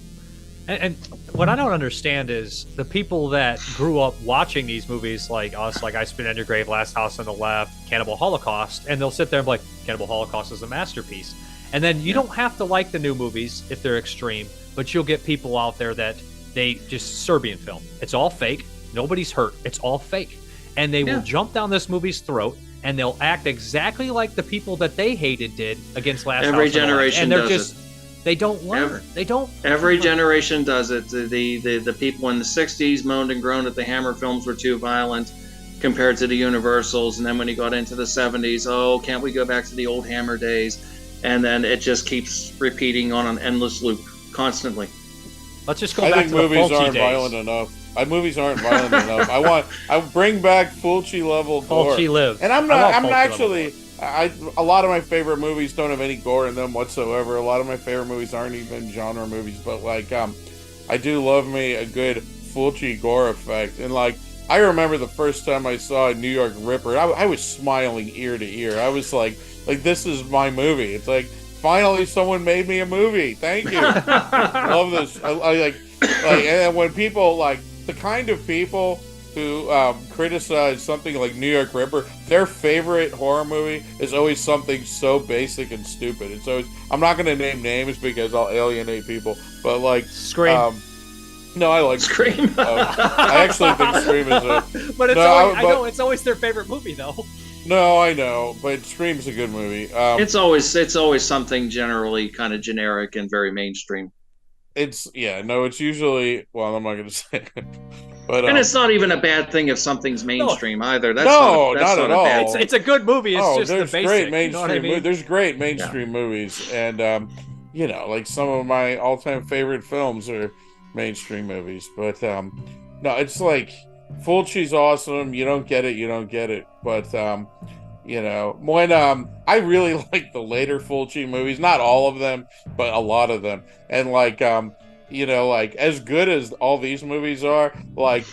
And what I don't understand is the people that grew up watching these movies like us, like I Spit in Your Grave, Last House on the Left, Cannibal Holocaust, and they'll sit there and be like, Cannibal Holocaust is a masterpiece. And then you don't have to like the new movies if they're extreme, but you'll get people out there that they just Serbian film. It's all fake. Nobody's hurt. It's all fake. And they will jump down this movie's throat, and they'll act exactly like the people that they hated did against Last House on the Left. Every generation and they're does just, they don't learn. They don't. Every generation does it. The people in the 60s moaned and groaned that the Hammer films were too violent compared to the Universals. And then when he got into the 70s, oh, can't we go back to the old Hammer days? And then it just keeps repeating on an endless loop constantly. Let's just go back to the Fulci days. Movies aren't violent enough. Movies aren't violent enough. I bring back Fulci level gore. Fulci lives. And I'm a lot of my favorite movies don't have any gore in them whatsoever. A lot of my favorite movies aren't even genre movies, but like I do love me a good Fulci gore effect. And like, I remember the first time I saw New York Ripper, I was smiling ear to ear. I was like this is my movie. It's like, finally someone made me a movie. Thank you. Love this. I like and when people, like, the kind of people who criticize something like New York Ripper, their favorite horror movie is always something so basic and stupid. It's always, I'm not going to name names because I'll alienate people, but like Scream. No, I like Scream. I actually think Scream is a. But it's I know it's always their favorite movie though. No, I know, but Scream's a good movie. It's always something generally kind of generic and very mainstream. it's usually, well, I'm not going to say it. But, and it's not even a bad thing if something's mainstream either. That's not that's at all. It's a good movie. It's just there's the basic. Great mainstream. You know what I mean? There's great mainstream movies, and like some of my all-time favorite films are mainstream movies. But no, it's like Fulci's awesome. You don't get it. But when I really like the later Fulci movies, not all of them, but a lot of them, and like as good as all these movies are, like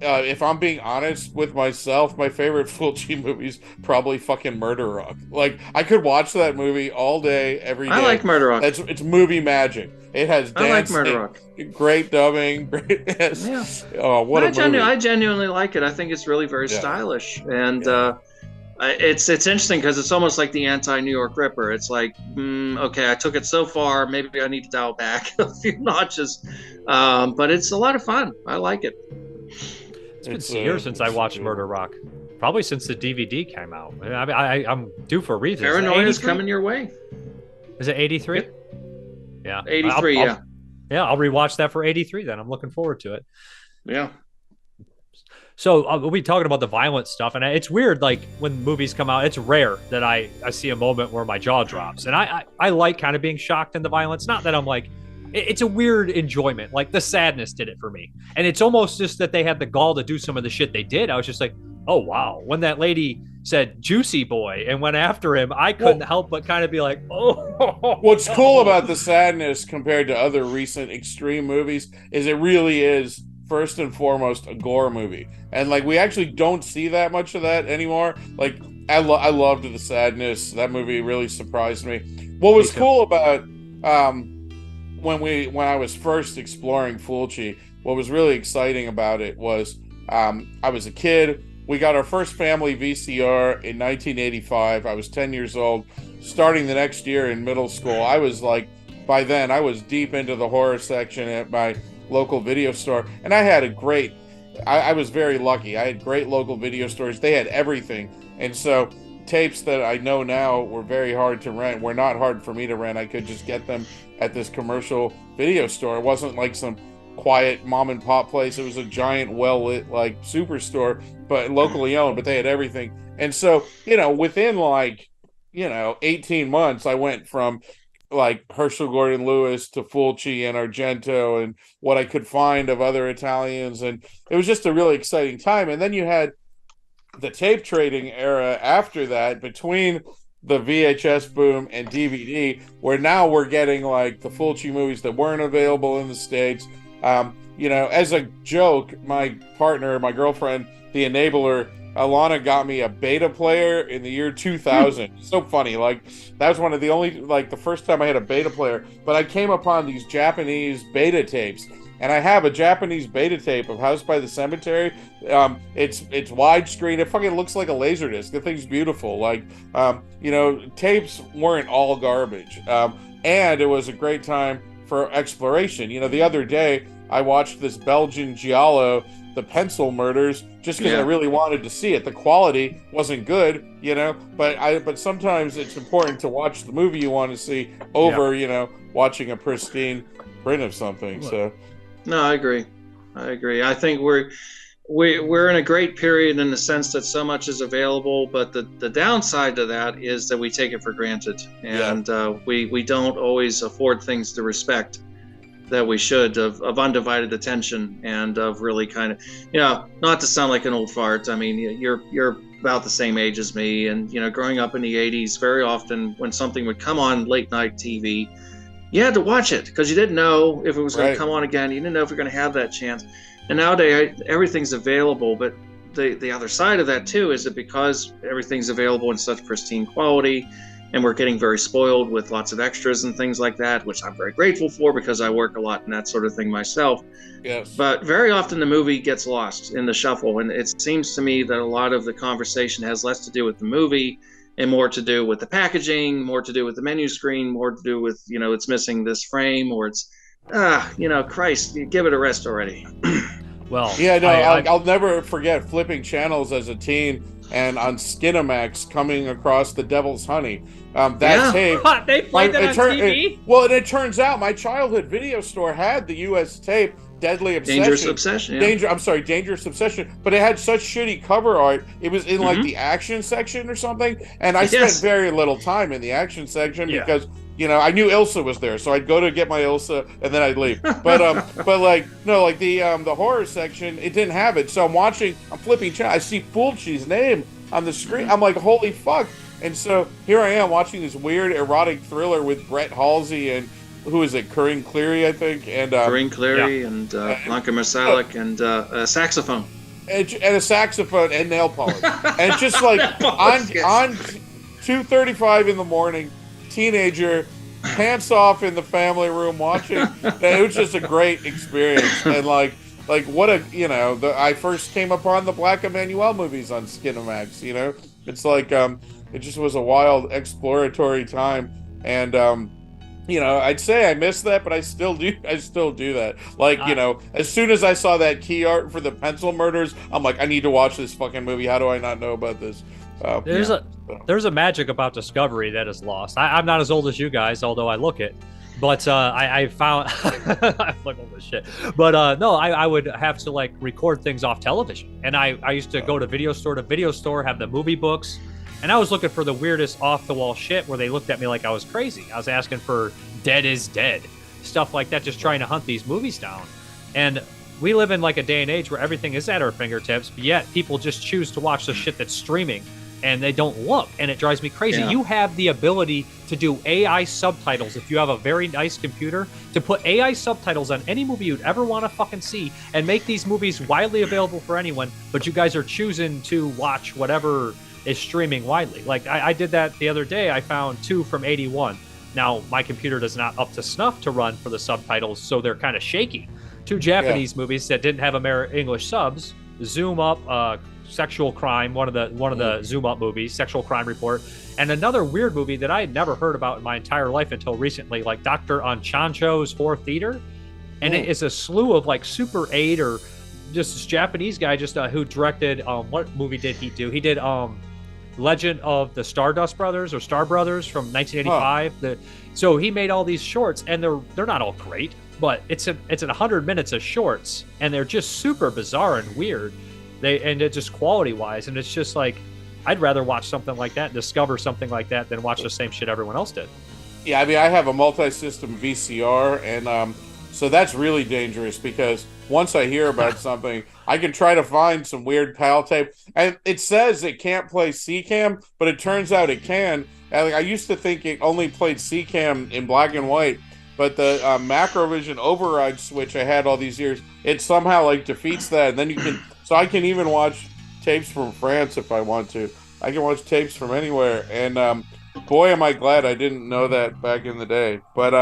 if I'm being honest with myself, my favorite Fulci movie's probably fucking Murder Rock. Like, I could watch that movie all day, every day. I like Murder Rock. It's movie magic. It has dancing, I like Murder Rock. Great dubbing. Yeah. Oh, what a movie. I genuinely like it. I think it's really very stylish. And it's interesting because it's almost like the anti-New York Ripper. It's like, okay, I took it so far, maybe I need to dial back a few notches. But it's a lot of fun. I like it. It's been years since I watched Murder Rock. Probably since the DVD came out. I mean, I'm due for a reason. Paranoia is coming your way. Is it 83? Yeah. 83, yeah. Yeah, I'll rewatch that for 83 then. I'm looking forward to it. Yeah. So we'll be talking about the violent stuff, and it's weird, like, when movies come out, it's rare that I see a moment where my jaw drops. And I like kind of being shocked in the violence. Not that I'm like, it's a weird enjoyment. Like, the sadness did it for me. And it's almost just that they had the gall to do some of the shit they did. I was just like, oh, wow. When that lady said juicy boy and went after him, I couldn't help but kind of be like, oh. What's cool about the sadness compared to other recent extreme movies is it really is, first and foremost, a gore movie. And, like, we actually don't see that much of that anymore. Like, I loved the sadness. That movie really surprised me. What was cool about when I was first exploring Fulci, what was really exciting about it was I was a kid. We got our first family VCR in 1985. I was 10 years old. Starting the next year in middle school, I was like, by then, I was deep into the horror section at my local video store. And I had I was very lucky. I had great local video stores. They had everything. And so tapes that I know now were very hard to rent were not hard for me to rent. I could just get them at this commercial video store. It wasn't like some quiet mom and pop place. It was a giant, well-lit, like, superstore, but locally owned, but they had everything. And so, within 18 months, I went from like Herschel Gordon Lewis to Fulci and Argento and what I could find of other Italians. And it was just a really exciting time. And then you had the tape trading era after that, between the VHS boom and DVD, where now we're getting like the Fulci movies that weren't available in the States. As a joke, my partner, my girlfriend, the enabler, Alana, got me a beta player in the year 2000. So funny. Like, that was one of the only, like, the first time I had a beta player. But I came upon these Japanese beta tapes. And I have a Japanese beta tape of House by the Cemetery. It's widescreen. It fucking looks like a Laserdisc. The thing's beautiful. Like, tapes weren't all garbage. And it was a great time for exploration. The other day, I watched this Belgian giallo, The Pencil Murders, just because I really wanted to see it. The quality wasn't good, but sometimes it's important to watch the movie you want to see over, watching a pristine print of something. So, no, I agree. I think we're in a great period in the sense that so much is available, but the downside to that is that we take it for granted, and we don't always afford things to respect that we should, of undivided attention, and of really kind of, not to sound like an old fart. I mean, you're about the same age as me, and growing up in the 80s, very often when something would come on late night TV, you had to watch it because you didn't know if it was going to come on again. You didn't know if you're going to have that chance. And nowadays everything's available, but the other side of that too is that because everything's available in such pristine quality, and we're getting very spoiled with lots of extras and things like that, which I'm very grateful for because I work a lot in that sort of thing myself. Yes. But very often the movie gets lost in the shuffle, and it seems to me that a lot of the conversation has less to do with the movie and more to do with the packaging, more to do with the menu screen, more to do with, it's missing this frame, or it's, Christ, give it a rest already. Well, yeah, no, I'll never forget flipping channels as a teen and on Skinamax coming across The Devil's Honey. That tape. They played that on TV? And it turns out my childhood video store had the US tape, Deadly Obsession. Dangerous Obsession. Yeah. Dangerous Obsession. But it had such shitty cover art. It was in like the action section or something. And I spent very little time in the action section because, you know, I knew Ilsa was there. So I'd go to get my Ilsa and then I'd leave. But the horror section, it didn't have it. So I'm flipping channel. I see Fulci's name on the screen. I'm like, holy fuck. And so here I am watching this weird erotic thriller with Brett Halsey and who is it? Corinne Cleary, I think. And Corinne Cleary and Blanca Marsalek and a saxophone. And a saxophone and nail polish. And just like on 2:35 in the morning, teenager, pants off in the family room watching. It was just a great experience. And like what a, you know, I first came upon the Black Emanuelle movies on Skinamax, you know. It's like it just was a wild exploratory time. And you know, I'd say I missed that, but I still do that. Like, you know, as soon as I saw that key art for the Pencil Murders, I'm like, I need to watch this fucking movie. How do I not know about this? There's a magic about Discovery that is lost. I'm not as old as you guys, although I look it. But I found I look all this shit. But no, I would have to like record things off television, and I used to go to video store, have the movie books. And I was looking for the weirdest off-the-wall shit where they looked at me like I was crazy. I was asking for Dead is Dead, stuff like that, just trying to hunt these movies down. And we live in like a day and age where everything is at our fingertips, but yet people just choose to watch the shit that's streaming, and they don't look, and it drives me crazy. You have the ability to do AI subtitles if you have a very nice computer, to put AI subtitles on any movie you'd ever want to fucking see and make these movies widely available for anyone, but you guys are choosing to watch whatever is streaming widely. Like I did that the other day. I found 2 from 81. Now my computer is not up to snuff to run for the subtitles, so they're kind of shaky. 2 Japanese movies that didn't have English subs. Zoom Up, Sexual Crime, one of the Zoom Up movies, Sexual Crime Report, and another weird movie that I had never heard about in my entire life until recently, like Dr. Anchancho's Fourth Theater, and it is a slew of like Super 8 or just this Japanese guy who directed what movie did he do? He did Legend of the Stardust Brothers or Star Brothers from 1985. So he made all these shorts, and they're not all great, but it's 100 minutes of shorts, and they're just super bizarre and weird. It's just quality wise, and it's just like I'd rather watch something like that, discover something like that, than watch the same shit everyone else did. Yeah, I mean, I have a multi-system VCR, and so that's really dangerous because once I hear about something, I can try to find some weird PAL tape. And it says it can't play CCAM, but it turns out it can. And I used to think it only played CCAM in black and white, but the Macrovision override switch I had all these years, it somehow like defeats that. And then so I can even watch tapes from France if I want to. I can watch tapes from anywhere. And boy, am I glad I didn't know that back in the day. But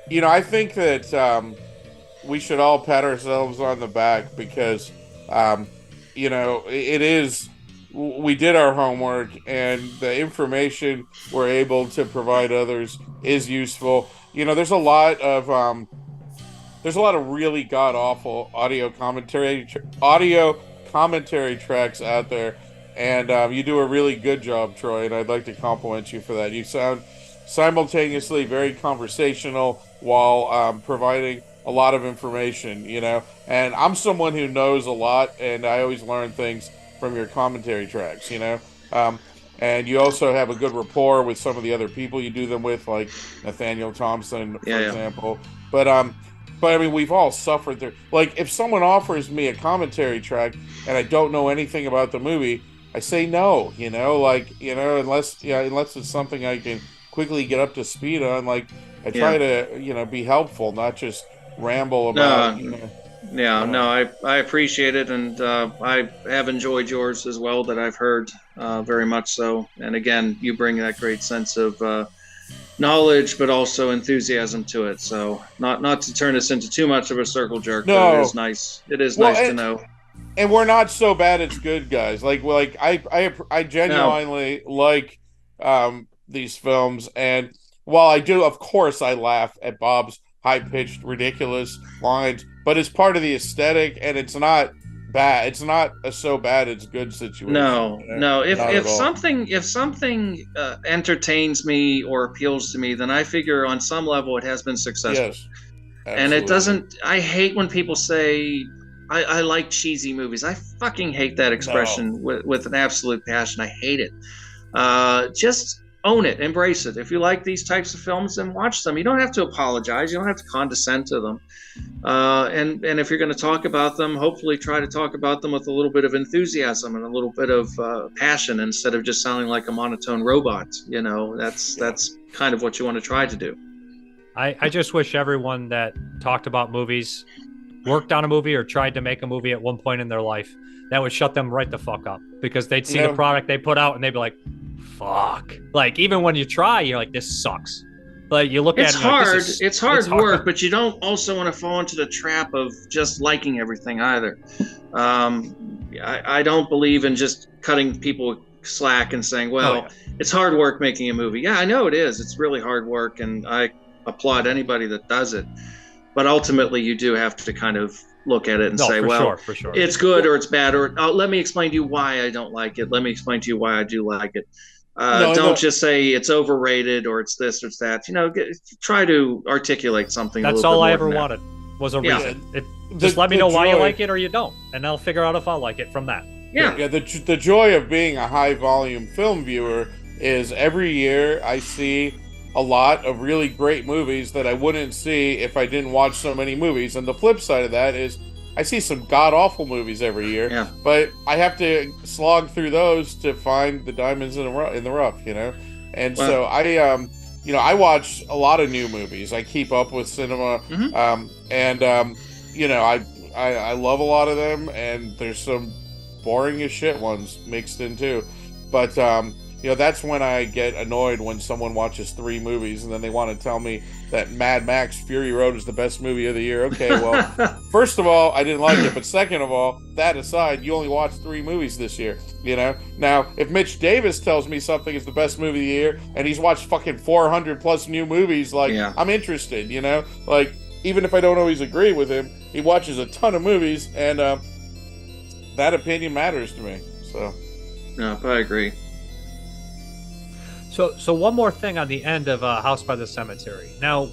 you know, I think that we should all pat ourselves on the back because, you know, we did our homework, and the information we're able to provide others is useful. You know, there's a lot of really god awful audio commentary tracks out there, and you do a really good job, Troy, and I'd like to compliment you for that. You sound simultaneously very conversational while providing a lot of information, you know, and I'm someone who knows a lot, and I always learn things from your commentary tracks, you know, and you also have a good rapport with some of the other people you do them with, like Nathaniel Thompson, for example. But I mean, we've all suffered through, like, if someone offers me a commentary track and I don't know anything about the movie, I say no, you know, like, you know, unless it's something I can quickly get up to speed on. Like, I try to, you know, be helpful, not just ramble about, I appreciate it, and I have enjoyed yours as well, that I've heard, very much so. And again, you bring that great sense of knowledge, but also enthusiasm to it. So not to turn this into too much of a circle jerk, but it is nice. It is nice to know. And we're not so bad it's good, guys. Like I genuinely like these films, and while I do, of course, I laugh at Bob's high-pitched, ridiculous lines, but it's part of the aesthetic, and it's not bad. It's not a so bad it's good situation. No. If all. something entertains me or appeals to me, then I figure on some level it has been successful. Yes, and it doesn't. I hate when people say I like cheesy movies. I fucking hate that expression with an absolute passion. I hate it. Just own it, embrace it. If you like these types of films, then watch them. You don't have to apologize. You don't have to condescend to them. And if you're going to talk about them, hopefully try to talk about them with a little bit of enthusiasm and a little bit of passion instead of just sounding like a monotone robot. You know, that's kind of what you want to try to do. I just wish everyone that talked about movies, worked on a movie, or tried to make a movie at one point in their life, that would shut them right the fuck up, because they'd see the product they put out and they'd be like, fuck. Like, even when you try, you're like, this sucks. Like, you look at it, hard. Like, it's hard work, but you don't also want to fall into the trap of just liking everything either. I don't believe in just cutting people slack and saying, well, it's hard work making a movie. Yeah, I know it is. It's really hard work, and I applaud anybody that does it. But ultimately, you do have to kind of look at it and say, for sure. It's good or it's bad, or let me explain to you why I don't like it. Let me explain to you why I do like it. Don't just say it's overrated or it's this or it's that. You know, try to articulate something. That's all I ever wanted was a reason. Just let me know why you like it or you don't, and I'll figure out if I'll like it from that. Yeah. The joy of being a high volume film viewer is every year I see a lot of really great movies that I wouldn't see if I didn't watch so many movies. And the flip side of that is I see some god-awful movies every year, but I have to slog through those to find the diamonds in the rough, you know? And so I watch a lot of new movies. I keep up with cinema, I love a lot of them, and there's some boring as shit ones mixed in too. But, that's when I get annoyed when someone watches 3 movies and then they want to tell me that Mad Max Fury Road is the best movie of the year. Okay, well, first of all, I didn't like it, but second of all, that aside, you only watched 3 movies this year, you know? Now, if Mitch Davis tells me something is the best movie of the year and he's watched fucking 400 plus new movies, I'm interested, you know? Like, even if I don't always agree with him, he watches a ton of movies, and that opinion matters to me, so. No, I agree. So one more thing on the end of House by the Cemetery. Now,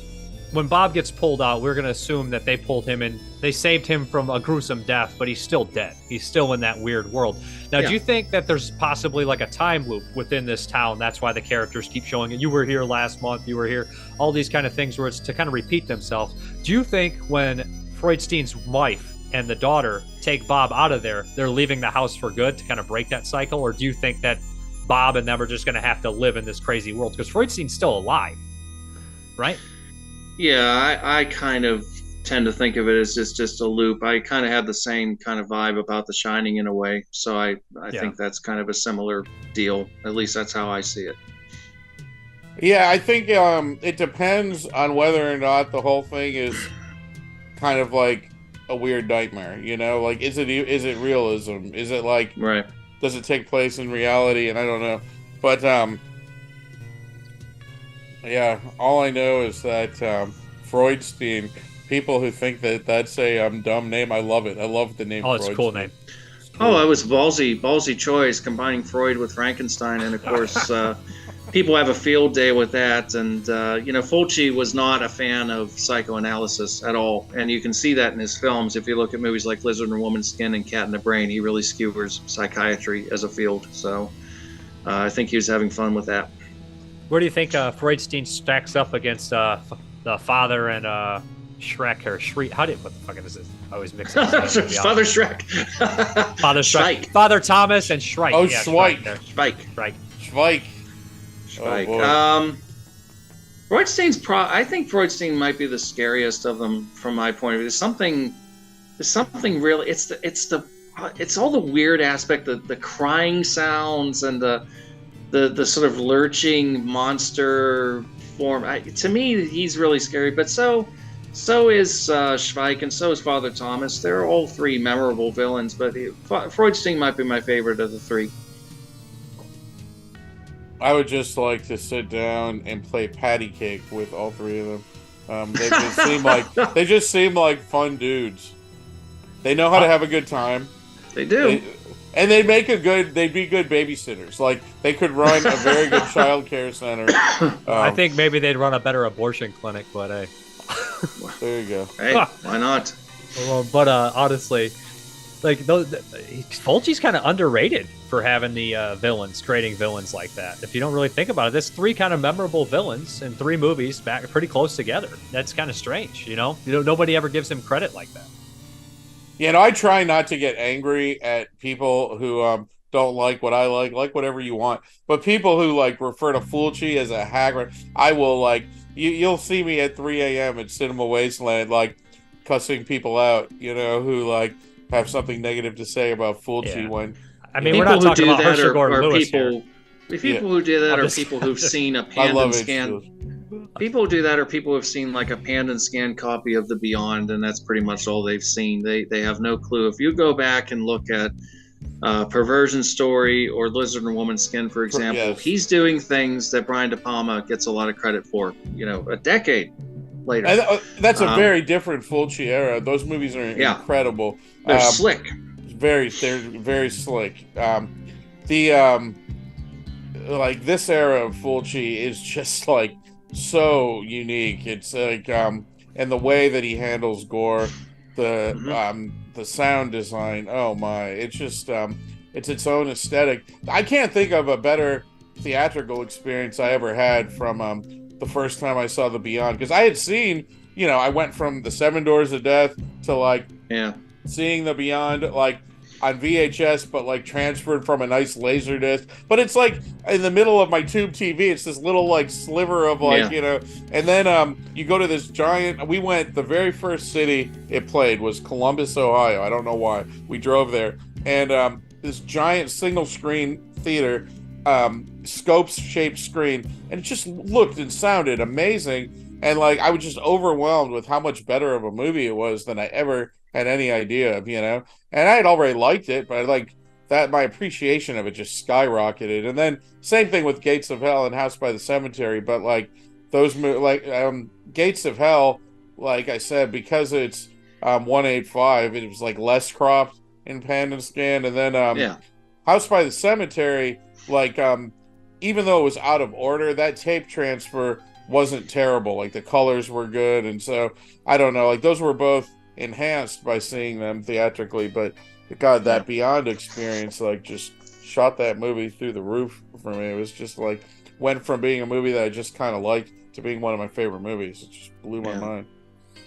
when Bob gets pulled out, we're going to assume that they pulled him in. They saved him from a gruesome death, but he's still dead. He's still in that weird world. Now, do you think that there's possibly like a time loop within this town? That's why the characters keep showing it. You were here last month. You were here. All these kind of things where it's to kind of repeat themselves. Do you think when Freudstein's wife and the daughter take Bob out of there, they're leaving the house for good to kind of break that cycle? Or do you think that Bob and them are just going to have to live in this crazy world? Because Freudstein's still alive, right? Yeah, I kind of tend to think of it as just a loop. I kind of have the same kind of vibe about The Shining in a way. So I think that's kind of a similar deal. At least that's how I see it. Yeah, I think it depends on whether or not the whole thing is kind of like a weird nightmare, you know? Like, is it realism? Is it like... Right. Does it take place in reality? And I don't know. But, all I know is that Freudstein, people who think that that's a dumb name, I love it. I love the name Freudstein. It's a cool name. Oh, it was ballsy choice, combining Freud with Frankenstein. And, of course, people have a field day with that. And, Fulci was not a fan of psychoanalysis at all. And you can see that in his films. If you look at movies like Lizard and Woman's Skin and Cat in the Brain, he really skewers psychiatry as a field. So I think he was having fun with that. Where do you think Freudstein stacks up against the father and Shrek or Shriek? What the fuck is this? I always mix up. Father Shrek. Father Shrek. Father Thomas and Shrike. Oh, yeah, Schweik. Schweik. Oh, Freudstein's I think Freudstein might be the scariest of them from my point of view. There's something really. It's all the weird aspect, the crying sounds and the sort of lurching monster form. To me, he's really scary. But so is Schweik, and so is Father Thomas. They're all 3 memorable villains. But Freudstein might be my favorite of the 3. I would just like to sit down and play patty cake with all 3 of them. They just seem like fun dudes. They know how to have a good time. They do. And they'd be good babysitters. Like, they could run a very good child care center. I think maybe they'd run a better abortion clinic, but hey. There you go. Hey, why not? Well, but honestly, like, Fulci's kind of underrated for having the villains, creating villains like that. If you don't really think about it, there's 3 kind of memorable villains in 3 movies back pretty close together. That's kind of strange, you know? Nobody ever gives him credit like that. You know, I try not to get angry at people who don't like what I like whatever you want. But people who like refer to Fulci as a hack, I will like, you'll see me at 3 a.m. at Cinema Wasteland, like cussing people out, you know, who like have something negative to say about Fulci when. I mean, we're not talking about Herschel Gordon Lewis here. People who do that are people who've seen a panned and scanned. People who do that are people who've seen like a panned and scanned copy of The Beyond, and that's pretty much all they've seen. They have no clue. If you go back and look at Perversion Story or Lizard and Woman Skin, for example, he's doing things that Brian De Palma gets a lot of credit for, you know, a decade later. And that's a very different Fulci era. Those movies are incredible. They're slick. They're very slick. Like this era of Fulci is just like so unique. It's like and the way that he handles gore, the sound design. Oh my! It's just it's its own aesthetic. I can't think of a better theatrical experience I ever had from the first time I saw The Beyond, because I had seen, you know, I went from The Seven Doors of Death to like seeing The Beyond like on VHS, but like transferred from a nice laser disc. But it's like in the middle of my tube TV, it's this little like sliver of like, you know, and then you go to this giant, we went, the very first city it played was Columbus, Ohio. I don't know why. We drove there. And this giant single screen theater, scopes shaped screen, and it just looked and sounded amazing. And like, I was just overwhelmed with how much better of a movie it was than I ever had any idea of, you know. And I had already liked it, but like that, my appreciation of it just skyrocketed. And then same thing with Gates of Hell and House by the Cemetery, but like those Gates of Hell, like I said, because it's 185, it was like less cropped in pan and scan. And then House by the Cemetery, like even though it was out of order, that tape transfer wasn't terrible. Like the colors were good, and so I don't know, like those were both enhanced by seeing them theatrically. But God, that Beyond experience like just shot that movie through the roof for me. It was just like went from being a movie that I just kind of liked to being one of my favorite movies. It just blew my mind.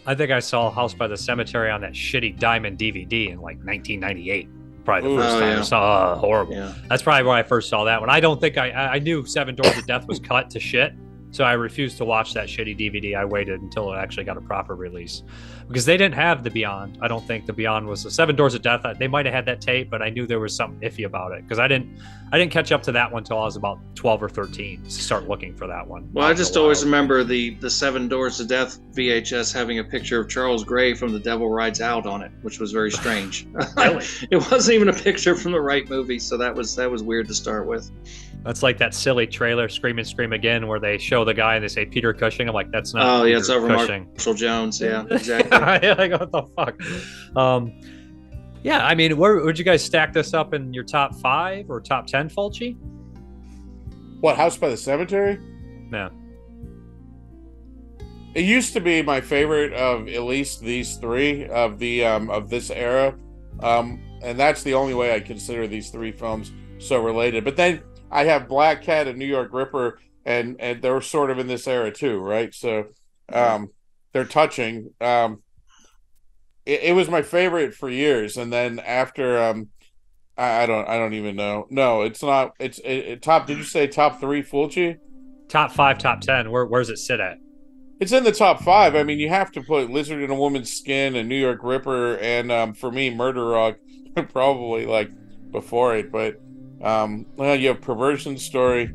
I think I saw House by the Cemetery on that shitty Diamond DVD in like 1998. Probably the first time I saw. Horrible. That's probably where I first saw that one. I don't think I knew Seven Doors of Death was cut to shit, so I refused to watch that shitty DVD. I waited until it actually got a proper release, because they didn't have The Beyond. I don't think The Beyond was the Seven Doors of Death. They might have had that tape, but I knew there was something iffy about it, because I didn't catch up to that one until I was about 12 or 13 to start looking for that one. Well, I just always remember the Seven Doors of Death VHS having a picture of Charles Gray from The Devil Rides Out on it, which was very strange. Really? It wasn't even a picture from the right movie, so that was weird to start with. That's like that silly trailer, Scream and Scream Again, where they show the guy and they say Peter Cushing. I'm like, that's not. Oh, Peter it's over Cushing. Marshall Jones. Yeah, exactly. Like, what the fuck? Yeah, I mean, where would you guys stack this up in your top 5 or top 10, Fulci? What, House by the Cemetery? Yeah. It used to be my favorite of at least these 3 of the of this era, and that's the only way I consider these 3 films so related. But then I have Black Cat and New York Ripper, and they're sort of in this era too, right? So they're touching. It was my favorite for years, and then after I don't even know. No, it's not. It's top. Did you say top 3 Fulci? Top 5, top 10. Where's it sit at? It's in the top 5. I mean, you have to put Lizard in a Woman's Skin and New York Ripper, and for me, Murder Rock probably like before it. But well, you have Perversion Story.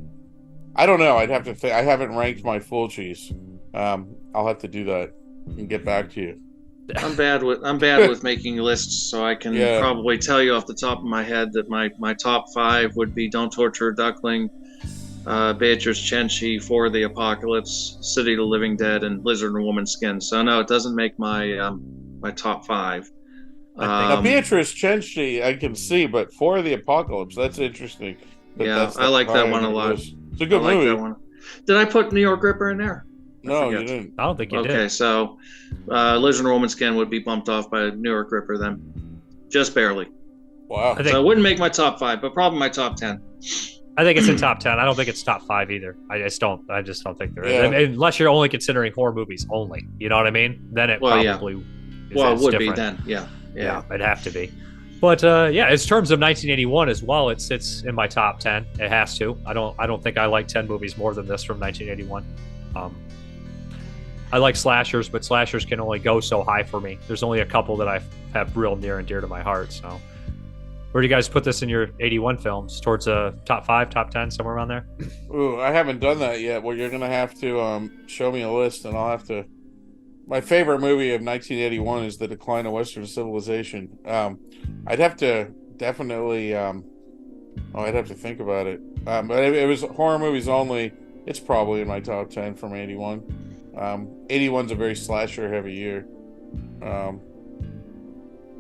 I don't know. I'd have to think. I haven't ranked my Fulcis. I'll have to do that and get back to you. I'm bad with making lists, so I can probably tell you off the top of my head that my top 5 would be Don't Torture a Duckling, Beatrice Cenci, For the Apocalypse, City of the Living Dead, and Lizard in a Woman's Skin. So no, it doesn't make my my top 5. Now, Beatrice Cenci, I can see, but For the Apocalypse, that's interesting. I like that one a lot. It's a good movie. That one. Did I put New York Ripper in there? No, you didn't. I don't think you did. Okay, so Lizard Roman Skin would be bumped off by New York Ripper then. Just barely. Wow. So it wouldn't make my top 5, but probably my top 10. I think it's in top 10. I don't think it's top 5 either. I just don't think there is. Unless you're only considering horror movies only. You know what I mean? Then it probably is. Well, it would different. be then. Yeah, it'd have to be. But in terms of 1981 as well, it sits in my top 10. It has to. I don't think I like 10 movies more than this from 1981. I like slashers, but slashers can only go so high for me. There's only a couple that I have real near and dear to my heart. So, where do you guys put this in your 81 films? Towards a top 5, top 10, somewhere around there? Ooh, I haven't done that yet. Well, you're gonna have to show me a list, and I'll have to. My favorite movie of 1981 is The Decline of Western Civilization. I'd have to definitely. I'd have to think about it. But it was horror movies only. It's probably in my top 10 from 81. 81's a very slasher-heavy year.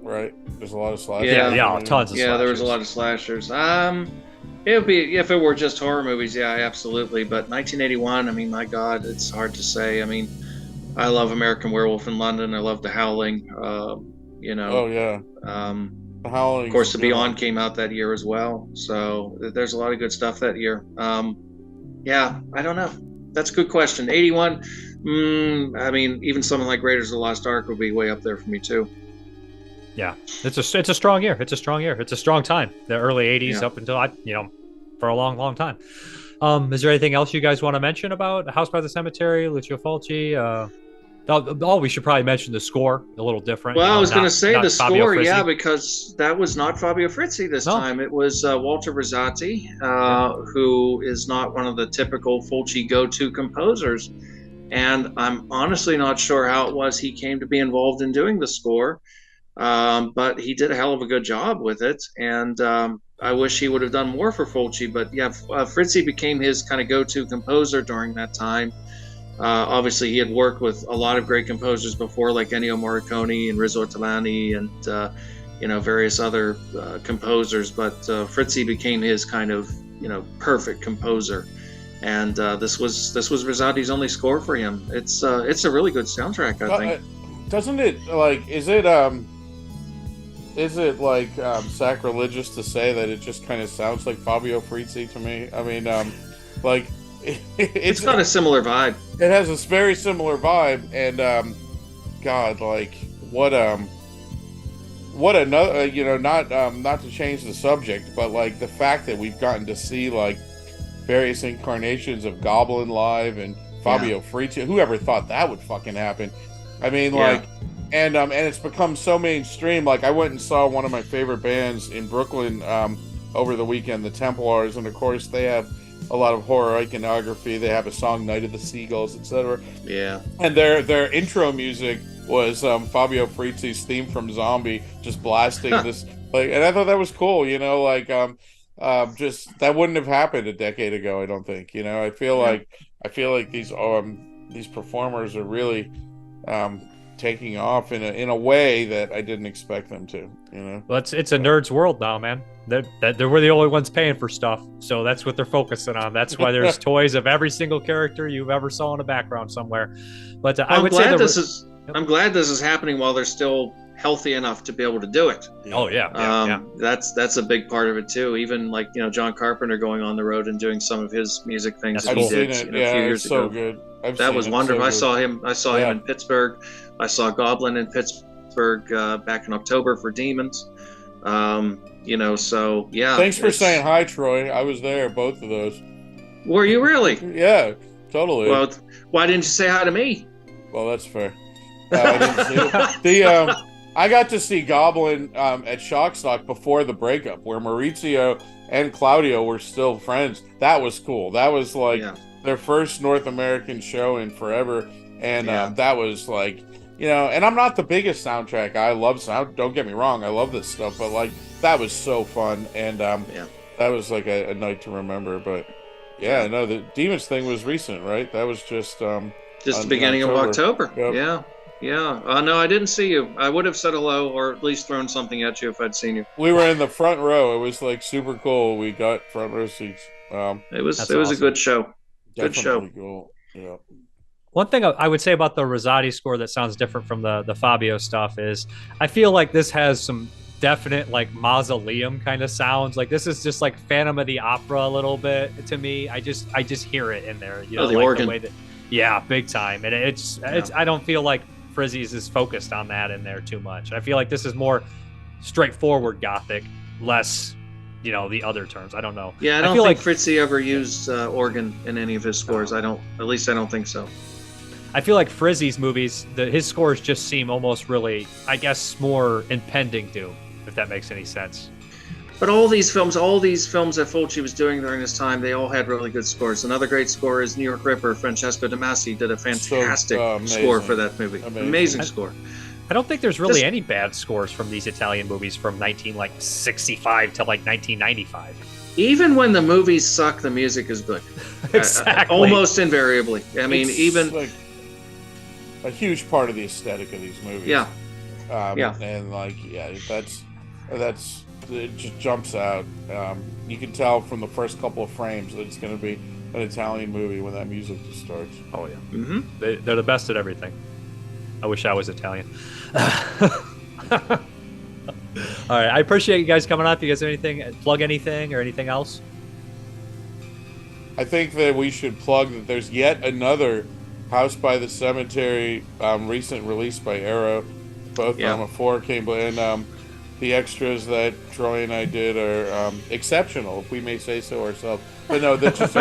Right? There's a lot of slashers. Yeah, tons of slashers. Yeah, there was a lot of slashers. It would be, if it were just horror movies, yeah, absolutely. But 1981, I mean, my God, it's hard to say. I mean, I love American Werewolf in London. I love The Howling. Oh, yeah. The Howling. Of course, The Beyond came out that year as well. So there's a lot of good stuff that year. Yeah, I don't know. That's a good question. 81, I mean, even something like Raiders of the Lost Ark would be way up there for me, too. Yeah, it's a strong year. It's a strong year. It's a strong time. The early 80s up until, for a long, long time. Is there anything else you guys want to mention about House by the Cemetery, Lucio Fulci? We should probably mention the score, a little different. Well, I was going to say the score, Frizzi. because that was not Fabio Frizzi this time. It was Walter Rizzati, who is not one of the typical Fulci go-to composers. And I'm honestly not sure how it was he came to be involved in doing the score. But he did a hell of a good job with it. And I wish he would have done more for Fulci. But yeah, Frizzi became his kind of go-to composer during that time. Obviously, he had worked with a lot of great composers before, like Ennio Morricone and Rizzo Ortolani and, various other composers. But Frizzi became his kind of, perfect composer. And this was Rizzati's only score for him. It's a really good soundtrack, I think. Doesn't it, is it sacrilegious to say that it just kind of sounds like Fabio Frizzi to me? I mean, it's got a similar vibe. It has a very similar vibe, and God, what another, not to change the subject, but the fact that we've gotten to see various incarnations of Goblin live and Fabio Frizzi. Whoever thought that would fucking happen? I mean, and it's become so mainstream. I went and saw one of my favorite bands in Brooklyn over the weekend, the Templars, and of course they have a lot of horror iconography. They have a song, Night of the Seagulls, etc. Yeah. And their intro music was Fabio Frizzi's theme from Zombie, just blasting this. And I thought that was cool. Just that wouldn't have happened a decade ago. I don't think. I feel like these performers are really taking off in a way that I didn't expect them to. Well, it's a nerd's world now, man. They were the only ones paying for stuff, so that's what they're focusing on. That's why there's toys of every single character you've ever saw in a background somewhere. But I'm glad this is happening while they're still healthy enough to be able to do it. Oh yeah. That's a big part of it too. Even John Carpenter going on the road and doing some of his music things that he did a few years ago. Good. That was wonderful. So I saw him in Pittsburgh. I saw Goblin in Pittsburgh back in October for Demons. So yeah. Thanks for saying hi, Troy. I was there, both of those. Were you really? Yeah, totally. Well, why didn't you say hi to me? Well, that's fair. I didn't see it. I got to see Goblin at Shockstock before the breakup, where Maurizio and Claudio were still friends. That was cool. That was their first North American show in forever, and that was and I'm not the biggest soundtrack. I love sound. Don't get me wrong. I love this stuff, but that was so fun, and that was a night to remember. But the Demons thing was recent, right? That was just the beginning of October. Yep. Yeah. Yeah. No, I didn't see you. I would have said hello or at least thrown something at you if I'd seen you. We were in the front row. It was like super cool. We got front row seats. It was awesome. a good show. Good show. Definitely cool. Yeah. One thing I would say about the Rosati score that sounds different from the Fabio stuff is I feel like this has some definite like mausoleum kind of sounds. Like this is just like Phantom of the Opera a little bit to me. I just hear it in there. You know, the like organ. the way that, yeah, big time. And it's I don't feel like Frizzy's is focused on that in there too much. I feel like this is more straightforward Gothic, less, you know, the other terms. I don't know. Yeah, I don't feel think like Fritzy ever used organ in any of his scores. At least I don't think so. I feel like Frizzy's movies, his scores just seem almost really, I guess, more impending doom, if that makes any sense. But all these films that Fulci was doing during this time, they all had really good scores. Another great score is New York Ripper. Francesco De Masi did a fantastic score for that movie. Amazing score. I don't think there's really any bad scores from these Italian movies from 1965 to like 1995. Even when the movies suck, the music is good. Exactly. Almost invariably. I mean, It's even like a huge part of the aesthetic of these movies. Yeah. And like, yeah, that's it just jumps out. You can tell from the first couple of frames that it's going to be an Italian movie when that music just starts. Oh yeah. Mm-hmm. They're the best at everything. I wish I was Italian. All right, I appreciate you guys coming on. If you guys have anything, plug anything or anything else? I think that we should plug that there's yet another House by the Cemetery recent release by Arrow, both on a 4K, and the extras that Troy and I did are exceptional, if we may say so ourselves. But no, that's just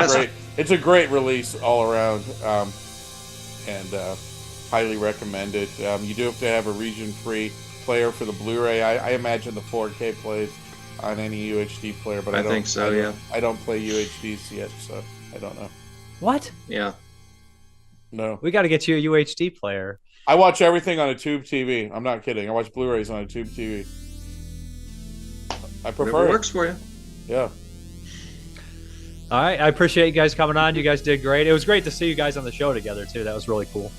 it's a great release all around, and highly recommend it. You do have to have a region-free player for the Blu-ray. I imagine the 4K plays on any UHD player, but I don't think so. I don't play UHDs yet, so I don't know. What? Yeah. No. We got to get you a UHD player. I watch everything on a tube TV. I'm not kidding. I watch Blu-rays on a tube TV. I prefer Whatever it. works for you. Yeah. All right, I appreciate you guys coming on. You guys did great. It was great to see you guys on the show together too. That was really cool.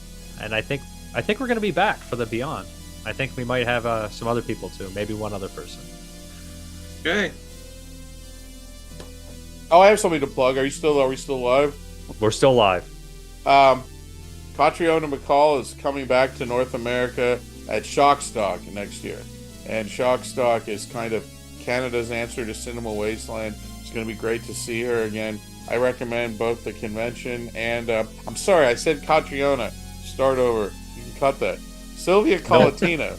And I think we're going to be back for the Beyond. I think we might have some other people too, maybe one other person. Okay. Oh, I have something to plug. Are we still live? We're still live. Catriona MacColl is coming back to North America at Shockstock next year. And Shockstock is kind of Canada's answer to Cinema Wasteland. It's going to be great to see her again. I recommend both the convention and... I'm sorry, I said Catriona. Start over. You can cut that. Silvia Collatina.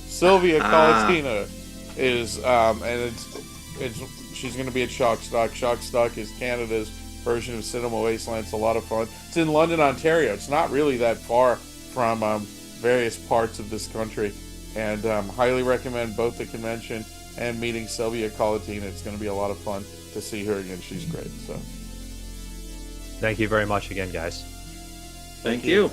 Silvia Collatina is... and she's going to be at Shockstock. Shockstock is Canada's version of Cinema Wasteland. It's a lot of fun. It's in London, Ontario. It's not really that far from various parts of this country. And highly recommend both the convention and meeting Silvia Collatina. It's going to be a lot of fun to see her again. She's great. So, thank you very much again, guys. Thank you.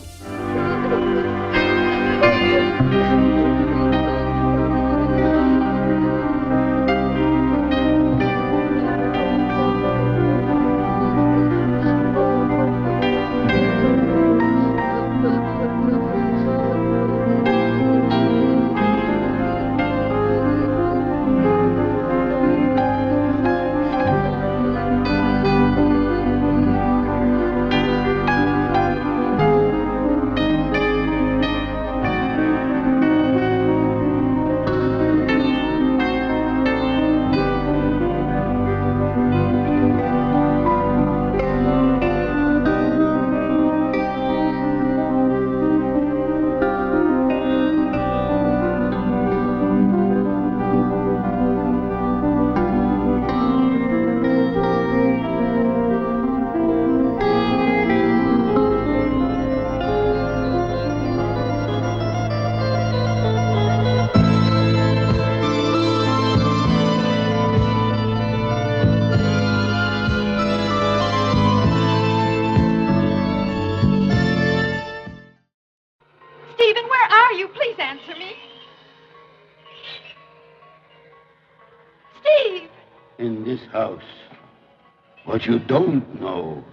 What you don't know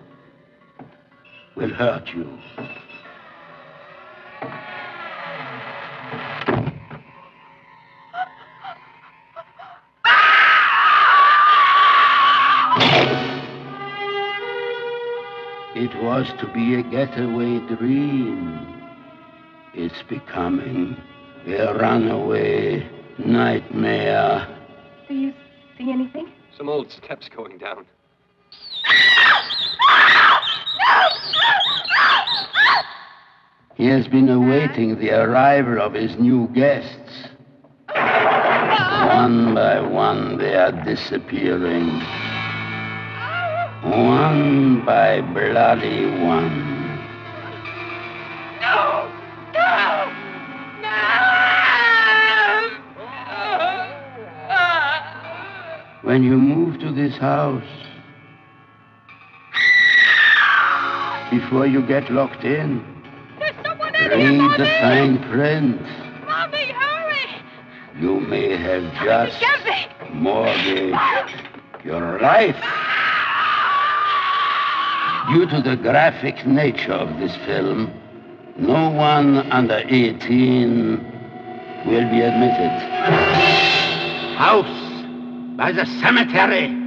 will hurt you. was to be a getaway dream. It's becoming a runaway nightmare. Do you see anything? Some old steps going down. He has been awaiting the arrival of his new guests. One by one, they are disappearing. One by bloody one. No! No! When you move to this house, before you get locked in, There's someone in here, read Mommy! the fine print. Mommy, hurry! You may have just Get me! mortgaged your life. Due to the graphic nature of this film, no one under 18 will be admitted. House by the cemetery.